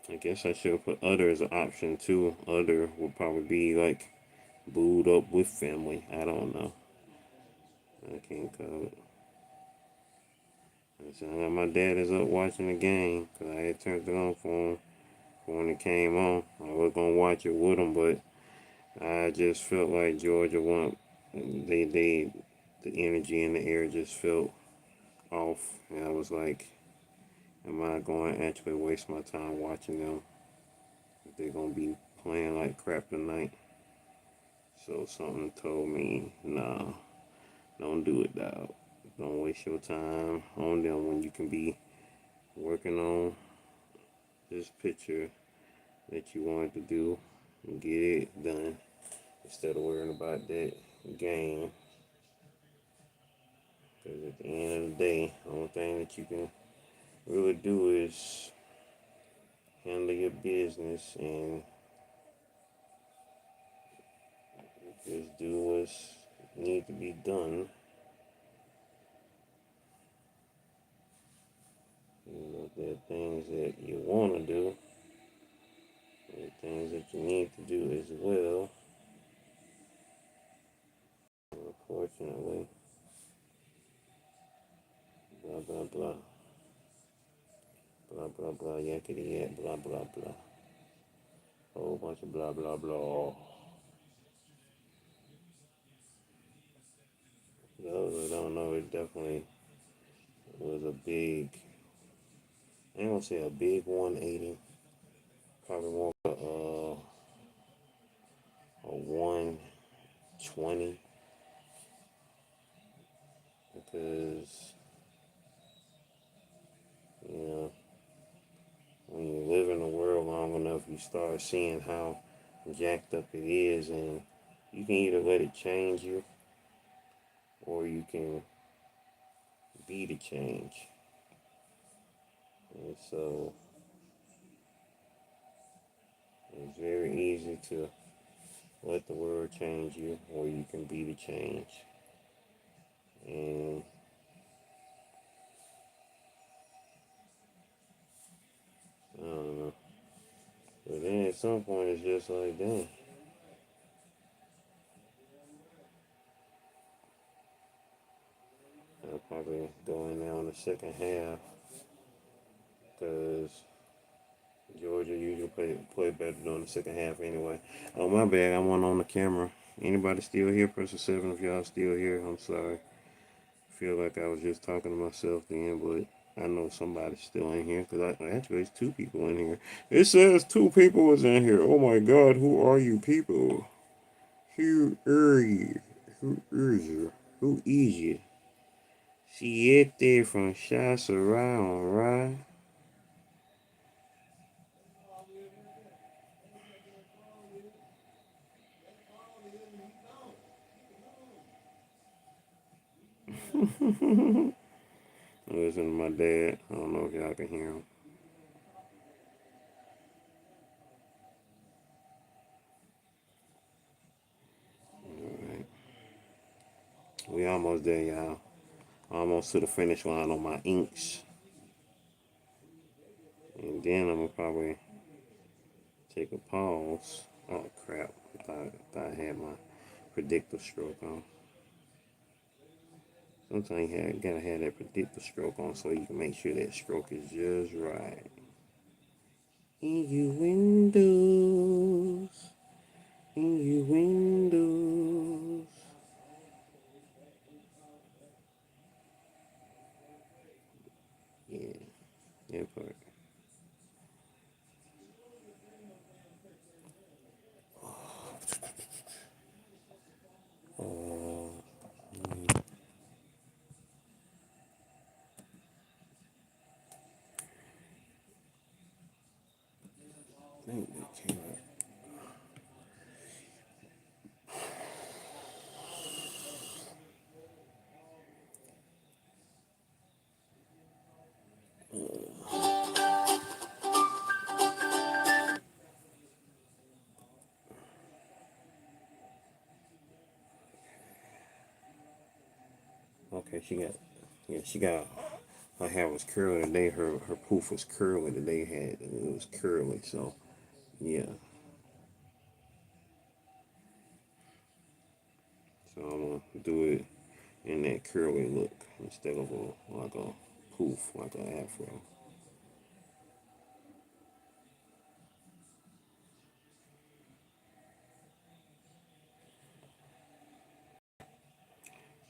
I guess I should put other as an option too. Other would probably be like booed up with family. I don't know. I can't call it. So my dad is up watching the game because I had turned it on for him when it came on. I was gonna watch it with him, but I just felt like Georgia won. The energy in the air just felt off, and I was like, am I going to actually waste my time watching them? If they're gonna be playing like crap tonight. So something told me, nah, don't do it, dog. Don't waste your time on them when you can be working on this picture that you wanted to do and get it done instead of worrying about that game. Because at the end of the day, the only thing that you can really do is handle your business and just do what's need to be done. You know, there are things that you want to do, there are things that you need to do as well. Unfortunately, blah blah blah, blah blah blah, yakety yak, blah blah blah, whole bunch of blah blah blah. Those that don't know, it definitely was a big, I ain't gonna say a big 180, probably more of a 120, because, you know, when you live in the world long enough, you start seeing how jacked up it is, and you can either let it change you or you can be the change. And so it's very easy to let the world change you, or you can be the change. And I don't know. But then at some point, it's just like, dang, I'll probably go in there on the second half because Georgia usually play better during the second half anyway. Oh, my bad. I went on the camera. Anybody still here? Press a 7 if y'all still here. I'm sorry. I feel like I was just talking to myself then, but I know somebody's still in here because actually there's two people in here. It says two people was in here. Oh my God, who are you people? Who are you? Who is you? Who is you? Siete from Shots Around, right? Listen to my dad. I don't know if y'all can hear him. Alright. We almost there, y'all. Almost to the finish line on my inks. And then I'm gonna probably take a pause. Oh crap. I thought I had my predictor stroke on. Sometimes you gotta have that predictor stroke on so you can make sure that stroke is just right. Innuendos. Innuendos. Yeah, that part. Uh, I think that came out. Okay, she got. Yeah, she got her hair was curly today. Her poof was curly today. It was curly. So yeah. So I'm gonna do it in that curly look instead of a poof, like an afro.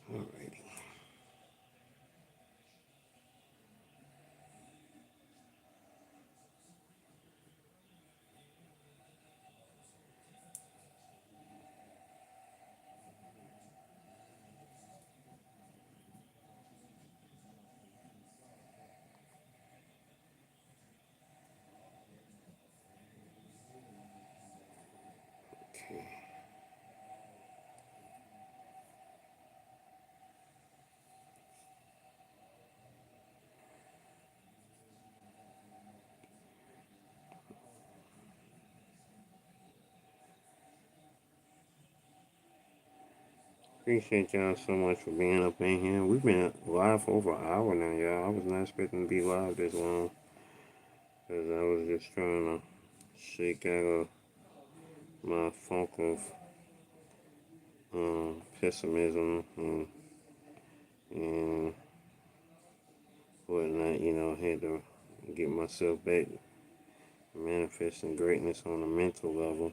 Alrighty. Okay. Appreciate y'all so much for being up in here. We've been live for over an hour now, y'all. I was not expecting to be live this long because I was just trying to shake out of my funk of pessimism and whatnot. Had to get myself back manifesting greatness on a mental level.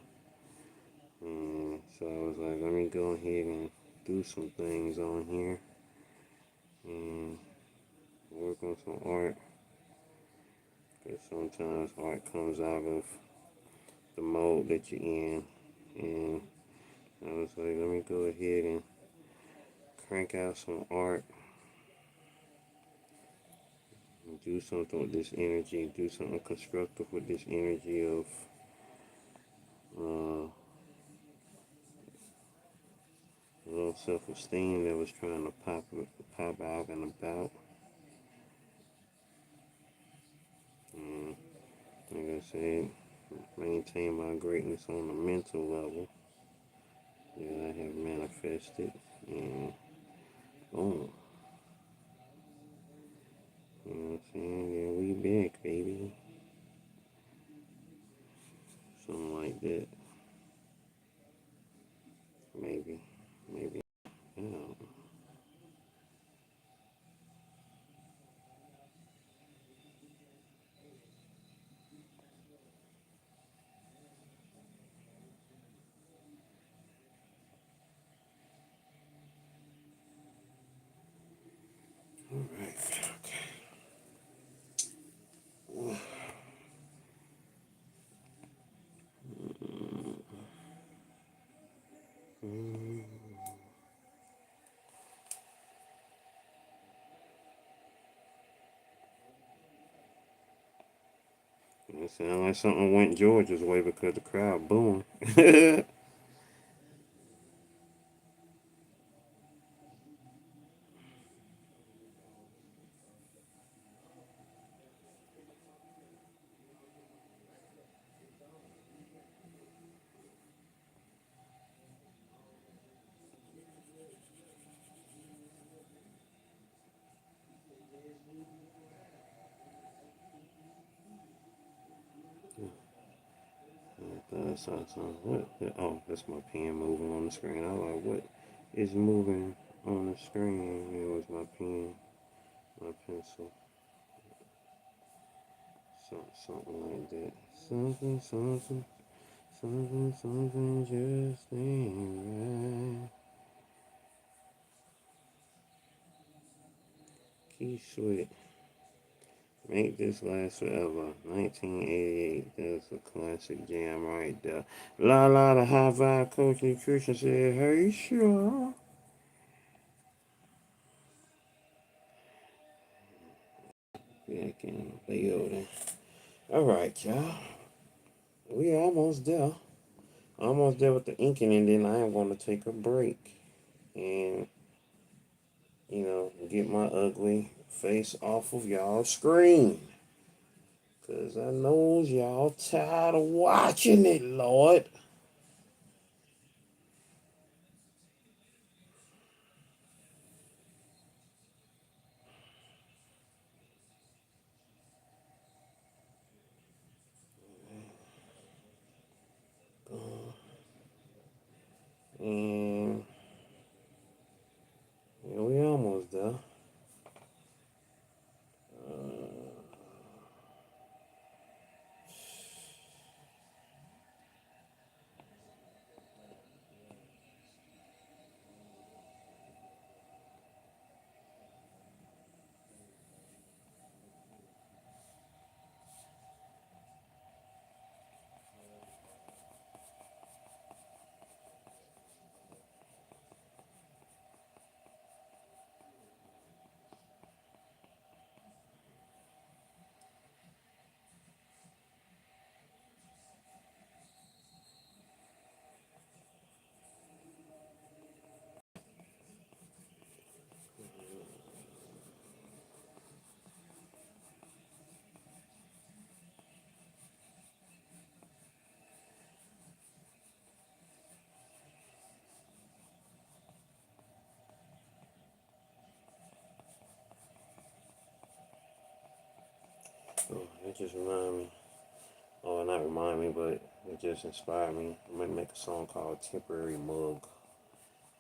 And so I was like, let me go ahead and do some things on here and work on some art. Because sometimes art comes out of the mode that you're in. And I was like, let me go ahead and crank out some art and do something with this energy, do something constructive with this energy of low self-esteem that was trying to pop out and about. And like I said, maintain my greatness on the mental level that I have manifested. And boom. You know what I'm saying? Yeah, we back, baby. Something like that. Maybe. Maybe. Yeah. Alright. Okay. It sounds like something went Georgia's way because the crowd booing. I saw something. What? Oh, that's my pen moving on the screen. I was like, what is moving on the screen? It was my pen, my pencil, something like that. Something just ain't right. Key Sweat. Make this last forever. 1988. That's a classic jam right there. La la, the high vibe coach nutrition said, hey, sure. Back in the building. All right, y'all. We almost there. Almost there with the inking, and then I am going to take a break and, get my ugly face off of y'all's screen. Because I knows y'all tired of watching it, Lord. It just reminded me, or not remind me, but it just inspired me. I'm gonna make a song called Temporary Mug.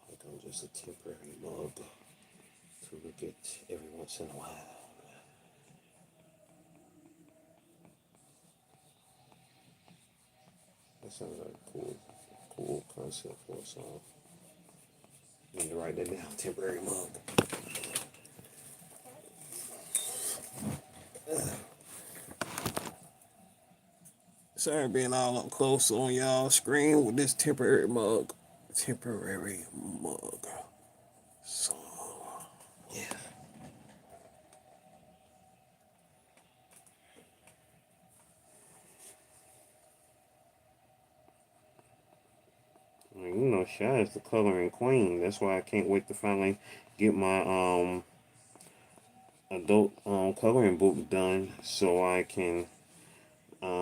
Like I'm just a temporary mug to look at every once in a while. That sounds like a cool concept for a song. I need to write that down, temporary mug. Sorry being all up close on y'all screen with this temporary mug. Temporary mug. So, yeah. You know, Shy is the coloring queen. That's why I can't wait to finally get my adult coloring book done so I can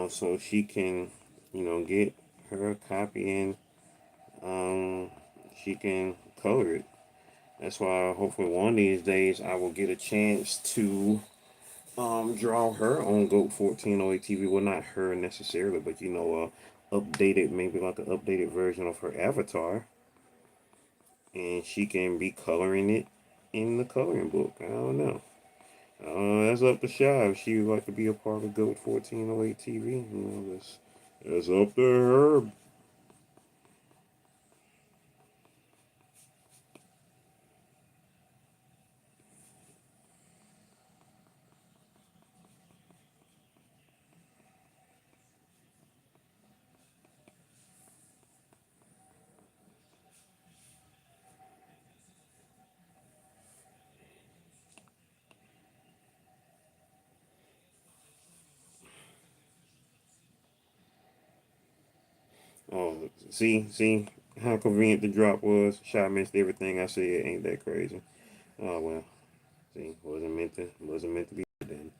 so she can, you know, get her a copy and she can color it. That's why hopefully one of these days I will get a chance to draw her on Goat 1408 TV. Well, not her necessarily, but you know, updated, maybe like an updated version of her avatar, and she can be coloring it in the coloring book. I don't know. That's up to Shy if she would like to be a part of Goat 1408 TV. You know, that's up to her. Oh, see how convenient the drop was. Shy missed everything I said. Ain't that crazy? Oh well. See, wasn't meant to be then.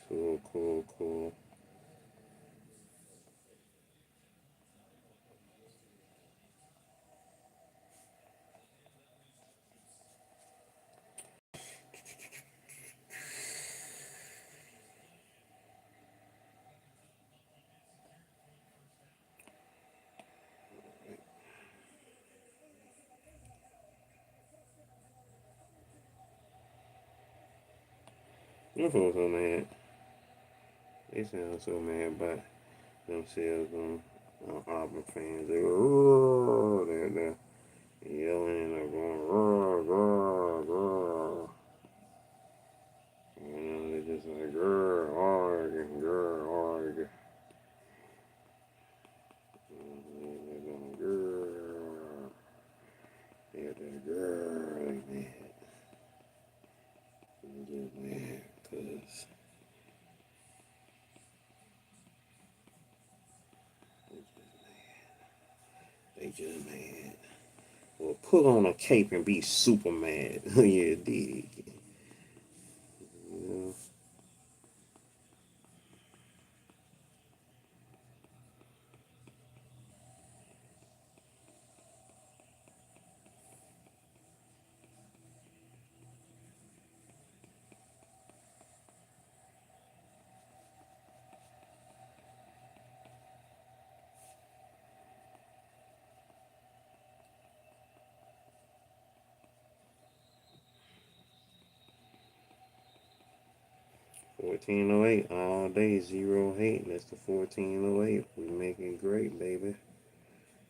Cool. Them folks so mad. They sound so mad about themselves Auburn fans. They're yelling and they're going roar, roar, roar. You know, they're just like grr, arg, and grr, arg. They're going grr. They're grr like that. I'm just mad because they just mad. Well, put on a cape and be super mad. Yeah, dig. You know? 1408 all day, zero hate. That's the 1408. We make it great, baby.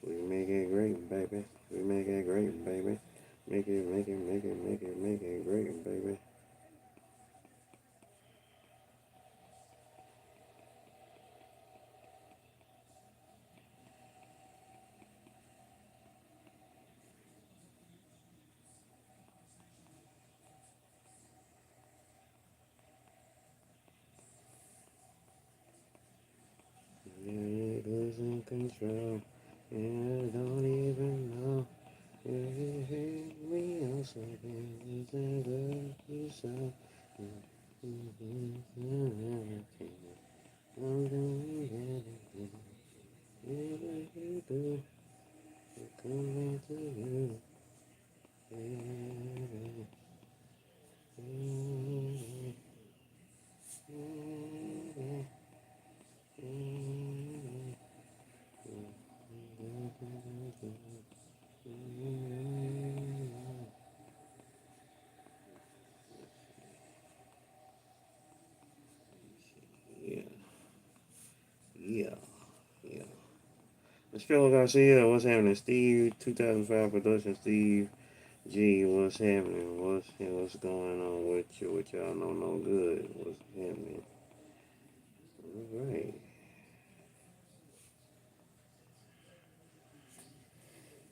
We make it great, baby. We make it great, baby. Make it great, baby. 'Cause losing control. And I don't even know. We also can listen to you so. Yeah, yeah, yeah. Michelle Garcia, what's happening? Steve, 2005 production. Steve G, what's happening? What's going on with you? What y'all know no good? What's happening? All right.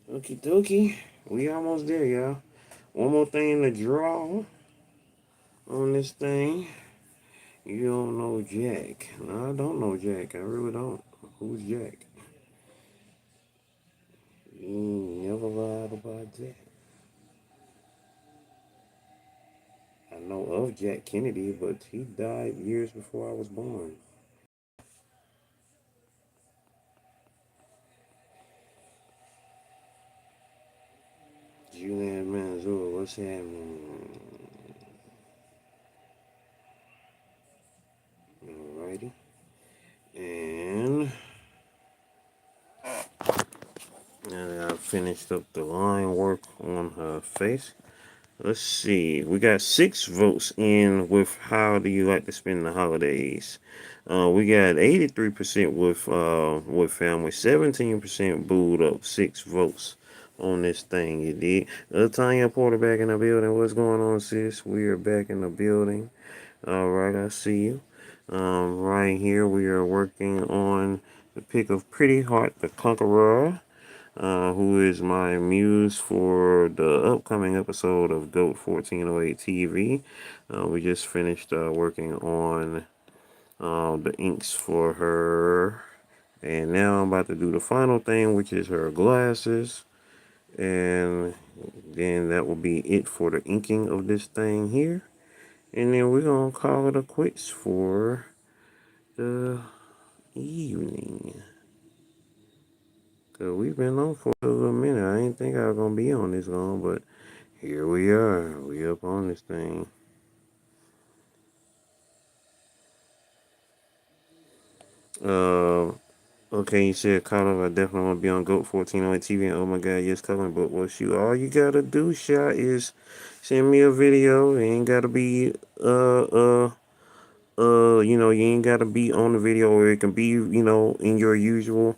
Okie dokie. We almost there, y'all. One more thing to draw on this thing. You don't know Jack. No, I don't know Jack. I really don't. Who's Jack? You ain't never lied about Jack. I know of Jack Kennedy, but he died years before I was born. Julian Manzur, what's happening? Alrighty. And now that I've finished up the line work on her face, let's see. We got 6 votes in with how do you like to spend the holidays. We got 83% with family, 17% booed up, 6 votes on this thing. You did. Tanya Porter back in the building. What's going on, sis? We are back in the building. All right, I see you. Right here, we are working on the pick of Pretty Heart the Conqueror, who is my muse for the upcoming episode of GOAT 1408 TV. We just finished working on the inks for her, and now I'm about to do the final thing, which is her glasses, and then that will be it for the inking of this thing here. And then we're gonna call it a quits for the evening. Cause we've been on for a little minute. I didn't think I was gonna be on this long, but here we are. We up on this thing. Uh, okay, you said Carlos, I definitely want to be on GOAT 14 on TV. And oh my God, yes, Colin. But what you all you gotta do, shot, is send me a video. It ain't gotta be you ain't gotta be on the video, or it can be, in your usual,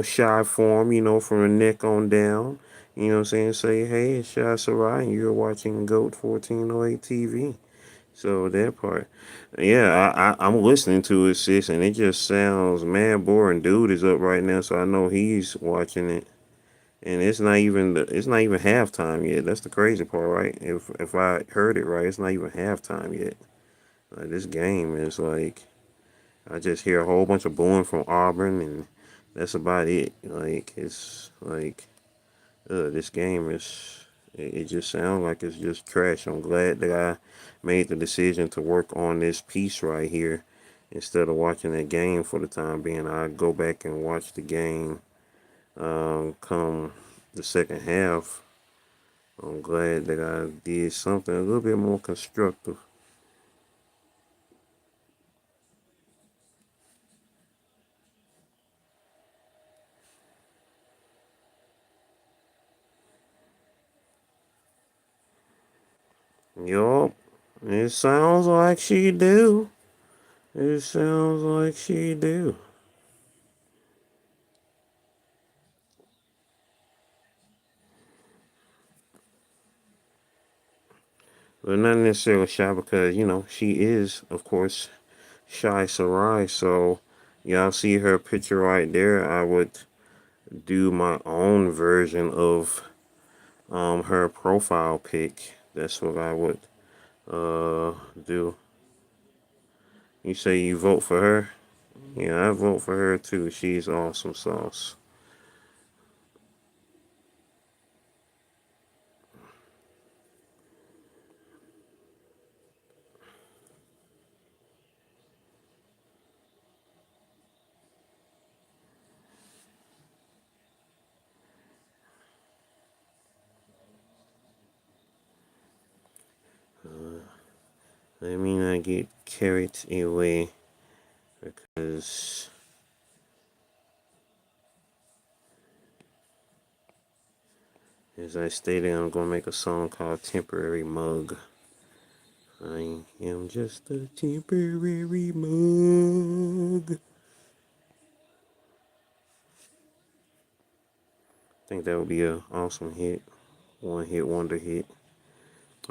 shy form, from the neck on down. You know what I'm saying? Say, hey, it's Shy Sarai, and you're watching GOAT 1408 TV. So that part. Yeah, I'm listening to it, sis, and it just sounds mad boring. Dude is up right now, so I know he's watching it. And it's not even halftime yet. That's the crazy part, right? If I heard it right, it's not even halftime yet. Like, this game is like, I just hear a whole bunch of booing from Auburn, and that's about it. Like, it's like, this game is, it just sounds like it's just trash. I'm glad that I made the decision to work on this piece right here instead of watching that game for the time being. I go back and watch the game come the second half. I'm glad that I did something a little bit more constructive. Yup, it sounds like she do. It sounds like she do. But not necessarily shy because, she is, of course, Shy Sarai. So, y'all see her picture right there. I would do my own version of her profile pic. That's what I would do. You say you vote for her? Yeah, I vote for her too. She's awesome sauce. let me not get carried away because as I stated, I'm gonna make a song called Temporary Mug. I am just a temporary mug. I think that would be an awesome hit. One hit wonder hit.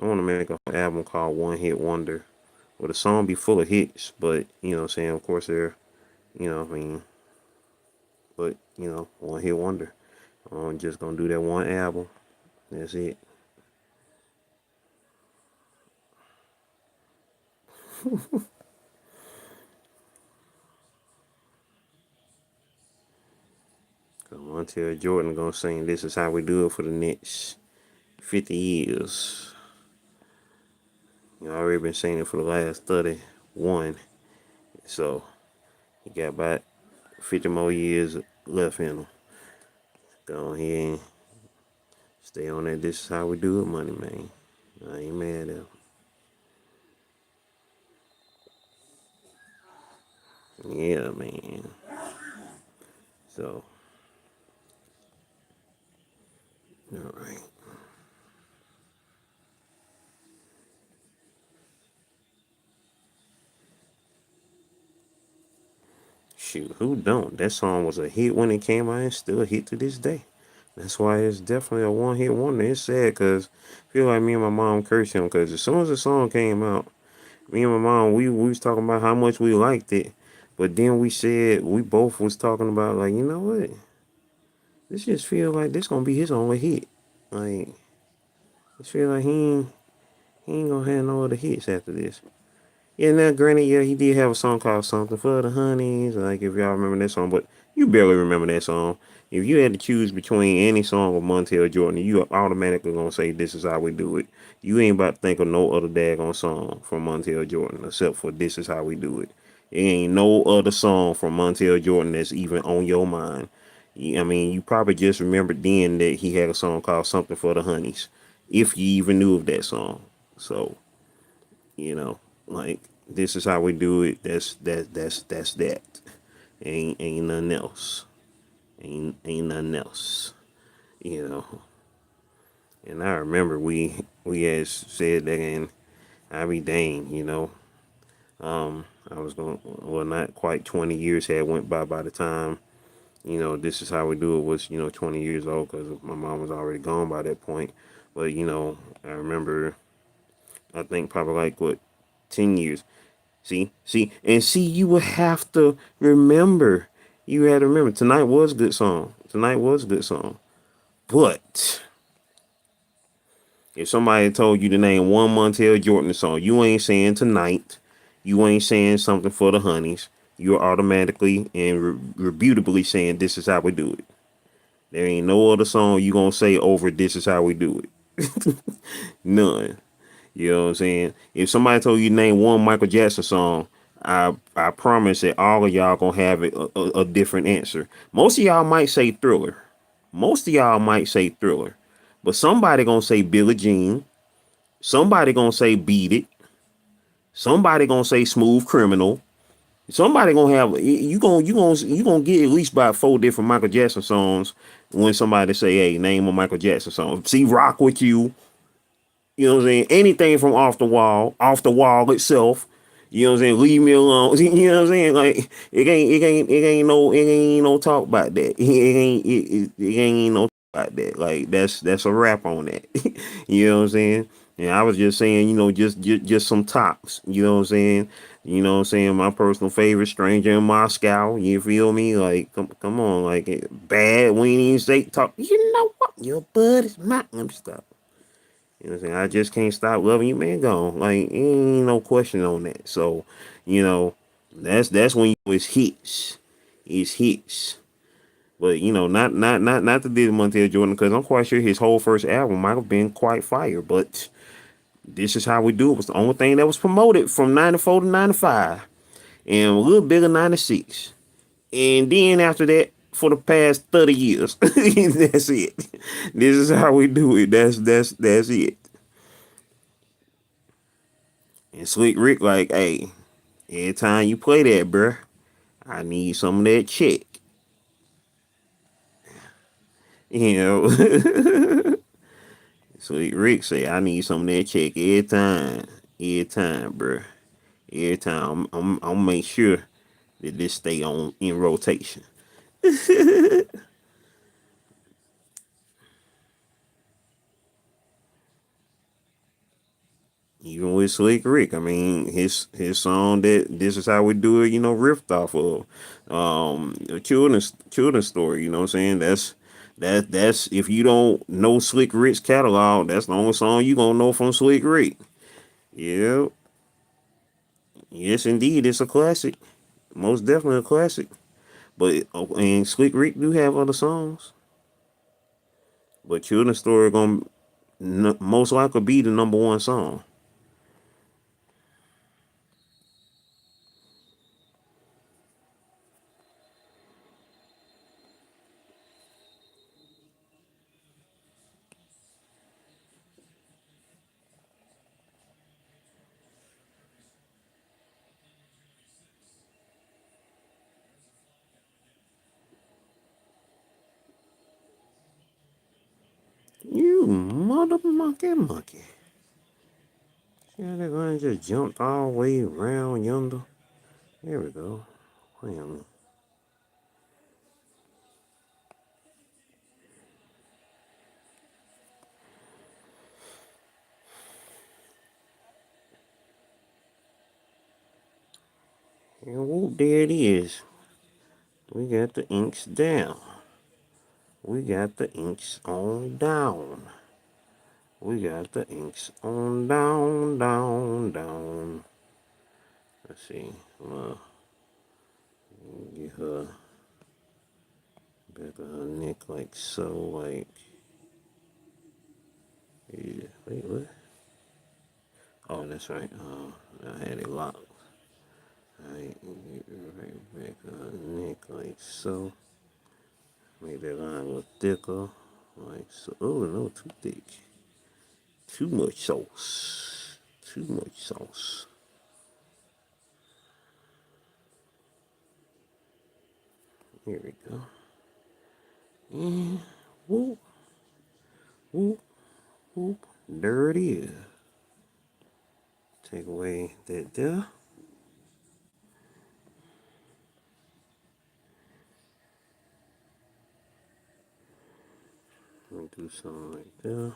I want to make an album called One Hit Wonder. Well, the song be full of hits, but you know what I'm saying, of course they're, I mean, but one hit wonder. I'm just gonna do that one album. That's it. Cause Montel Jordan gonna sing "This Is How We Do It" for the next 50 years. I already been singing it for the last 31, so he got about 50 more years left in him. Go ahead and stay on that "This Is How We Do It" money, man. I ain't mad at him. Yeah, man. So, all right. Shoot, who don't? That song was a hit when it came out and still a hit to this day. That's why it's definitely a one hit wonder. It's sad because I feel like me and my mom cursed him because as soon as the song came out, me and my mom, we was talking about how much we liked it. But then we said, we both was talking about, like, you know what? This just feel like this gonna be his only hit. Like, it feel like he ain't gonna have no other hits after this. Yeah, now granted, yeah, he did have a song called "Something for the Honeys." Like if y'all remember that song, but you barely remember that song. If you had to choose between any song of Montel Jordan, you automatically gonna say "This Is How We Do It." You ain't about to think of no other daggone song from Montel Jordan except for "This Is How We Do It." There ain't no other song from Montel Jordan that's even on your mind. I mean, you probably just remembered then that he had a song called "Something for the Honeys," if you even knew of that song. So you know, like this is how we do it. That's that. Ain't nothing else. Ain't nothing else. You know. And I remember we had said that, and I be dang, I was going well, not quite 20 years had went by the time this is how we do it was 20 years old because my mom was already gone by that point. But I remember I think probably like what 10 years. See, you would have to remember. You had to remember. Tonight was a good song. Tonight was a good song. But if somebody told you to name one Montel Jordan song, you ain't saying Tonight. You ain't saying Something for the Honeys. You're automatically and rebutably saying This Is How We Do It. There ain't no other song you gonna say over This Is How We Do It. None. You know what I'm saying? If somebody told you to name one Michael Jackson song, I promise that all of y'all gonna have a different answer. Most of y'all might say Thriller. Most of y'all might say Thriller. But somebody gonna say Billie Jean. Somebody gonna say Beat It. Somebody gonna say Smooth Criminal. Somebody gonna have you gonna get at least about 4 different Michael Jackson songs when somebody say, hey, name a Michael Jackson song. See, Rock With You. You know what I'm saying? Anything from Off the Wall itself. You know what I'm saying? Leave me alone. You know what I'm saying? Like it ain't no talk about that. It ain't no talk about that. Like that's a wrap on that. You know what I'm saying? And I was just saying, just some tops. You know what I'm saying? You know what I'm saying? My personal favorite, Stranger in Moscow. You feel me? Like, come on, like bad. We ain't even say talk. You know what? Your bud is mine. Let me stop. You know what I'm saying? I just can't stop loving you, man. Gone. Like ain't no question on that. So, you know, that's when it's hits. It's hits. But not the Diddy Montel Jordan because I'm quite sure his whole first album might have been quite fire. But This Is How We Do It was the only thing that was promoted from '94 to '95 and a little bit of '96. And then after that, for the past 30 years, that's it. This is how we do it. That's it. And Slick Rick like, hey, every time you play that, bruh, I need some of that check. You know, Slick Rick say, I need some of that check every time, bruh, every time. I'm make sure that this stay on in rotation. Even with Slick Rick, I mean, his song that this is how we do it, riffed off of, a children's story. You know what I'm saying? That's if you don't know Slick Rick's catalog, that's the only song you gonna know from Slick Rick. Yeah, yes, indeed, it's a classic, most definitely a classic. But and Slick Rick do have other songs, but children's story gonna most likely be the number one song. You mother monkey. Yeah, they're gonna just jump all the way around yonder. There we go. Wham. And whoop, there it is. We got the inks down. We got the inks on down. We got the inks on down, down, down. Let's see. Get her back of her neck like so, like. Yeah. Wait, what? Oh, that's right. I had it locked. Alright, get right back of her neck like so. Make that line a little thicker. Like so. Oh no, too thick. Too much sauce. Too much sauce. Here we go. And whoop, whoop, whoop. There it is. Take away that there. Let me do something like that.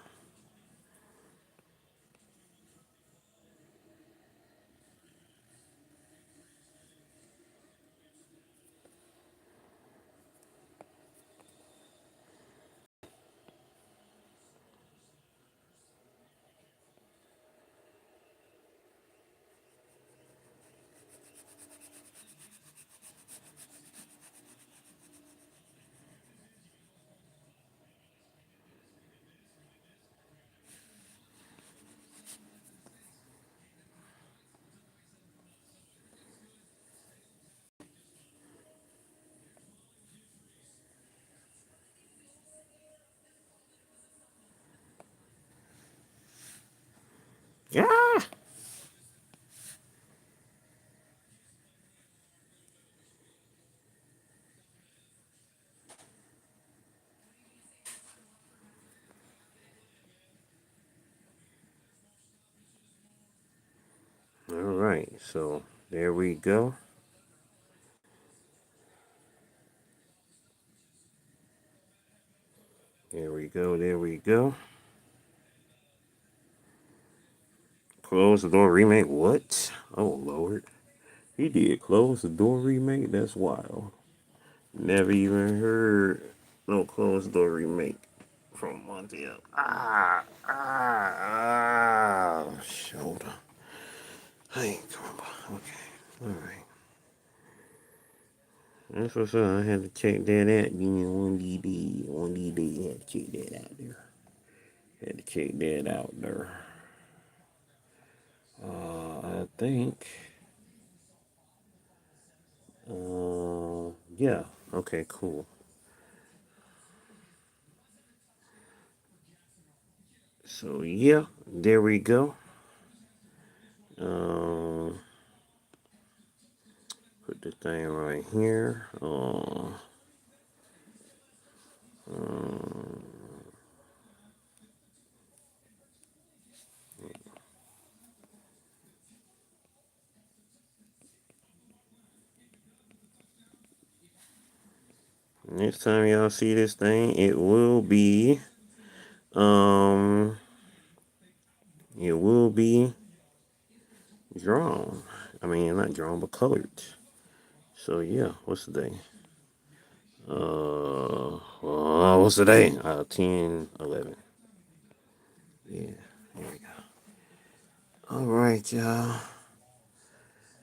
Yeah. All right. So there we go. There we go. There we go. Close the door remake. What? Oh Lord. He did close the door remake. That's wild. Never even heard no closed door remake from Montiel. Shoulder. Hey, come on. Okay, all right. That's what's up. I had to check that out. Being one DD, had to check that out there. Had to check that out there. I think. Yeah. Okay. Cool. So yeah, there we go. Um, put the thing right here. Um, Next time y'all see this thing, um, it will be drawn. I mean, not drawn, but colored. So yeah, what's the day? What's the day? 10, 11. Yeah, there we go. All right, y'all.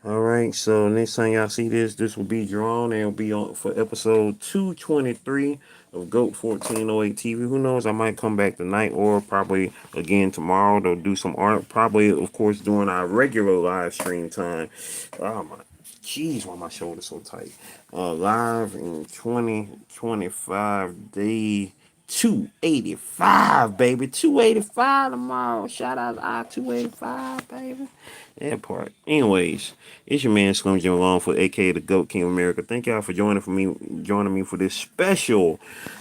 All right, so next time y'all see this, this will be drawn and it'll be on for episode 223 of GOAT 1408 TV. Who knows? I might come back tonight or probably again tomorrow to do some art. Probably, of course, during our regular live stream time. Oh my, jeez, why my shoulders so tight? Live in 2025 day 285, baby. 285 tomorrow. Shout out to I 285, baby. That part. Anyways, it's your man Slim Jim Long for aka the GOAT King of America. Thank y'all for joining me for this special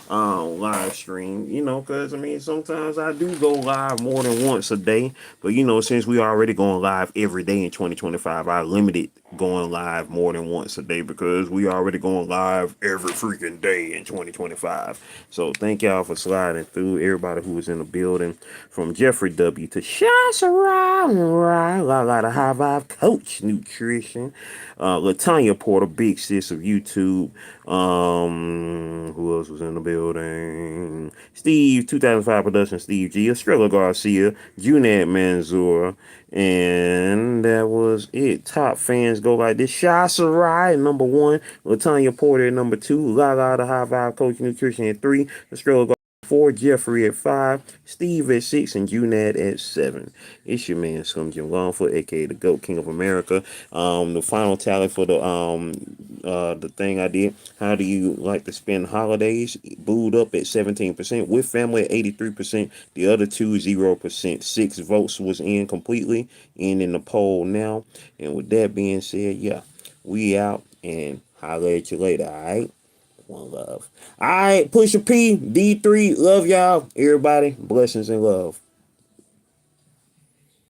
live stream. You know, cause I mean sometimes I do go live more than once a day. But you know, since we already going live every day in 2025, I limited going live more than once a day because we already going live every freaking day in 2025. So thank y'all for sliding through. Everybody who was in the building, from Jeffrey W to Shots Around, La the High Vibe Coach Nutrition, Latanya Porter, Big Sis of YouTube. Who else was in the building? Steve, 2005 Production, Steve G, Estrella Garcia, Junad Manzura, and that was it. Top fans go like this. Shy Sarai, number one. Latanya Porter at number two. La the High Vibe Coach Nutrition at three. Estrella Garcia 4, Jeffrey at 5, Steve at 6, and Junad at 7. It's your man, Slim Jim Longfoot, aka the GOAT King of America. The final tally for the thing I did. How do you like to spend holidays? Booed up at 17%, with family at 83%. The other two 0%. 6 votes was in completely, in the poll now. And with that being said, yeah, we out and holla at you later. All right. One love. All right, Pusha P, D3, love y'all. Everybody, blessings and love.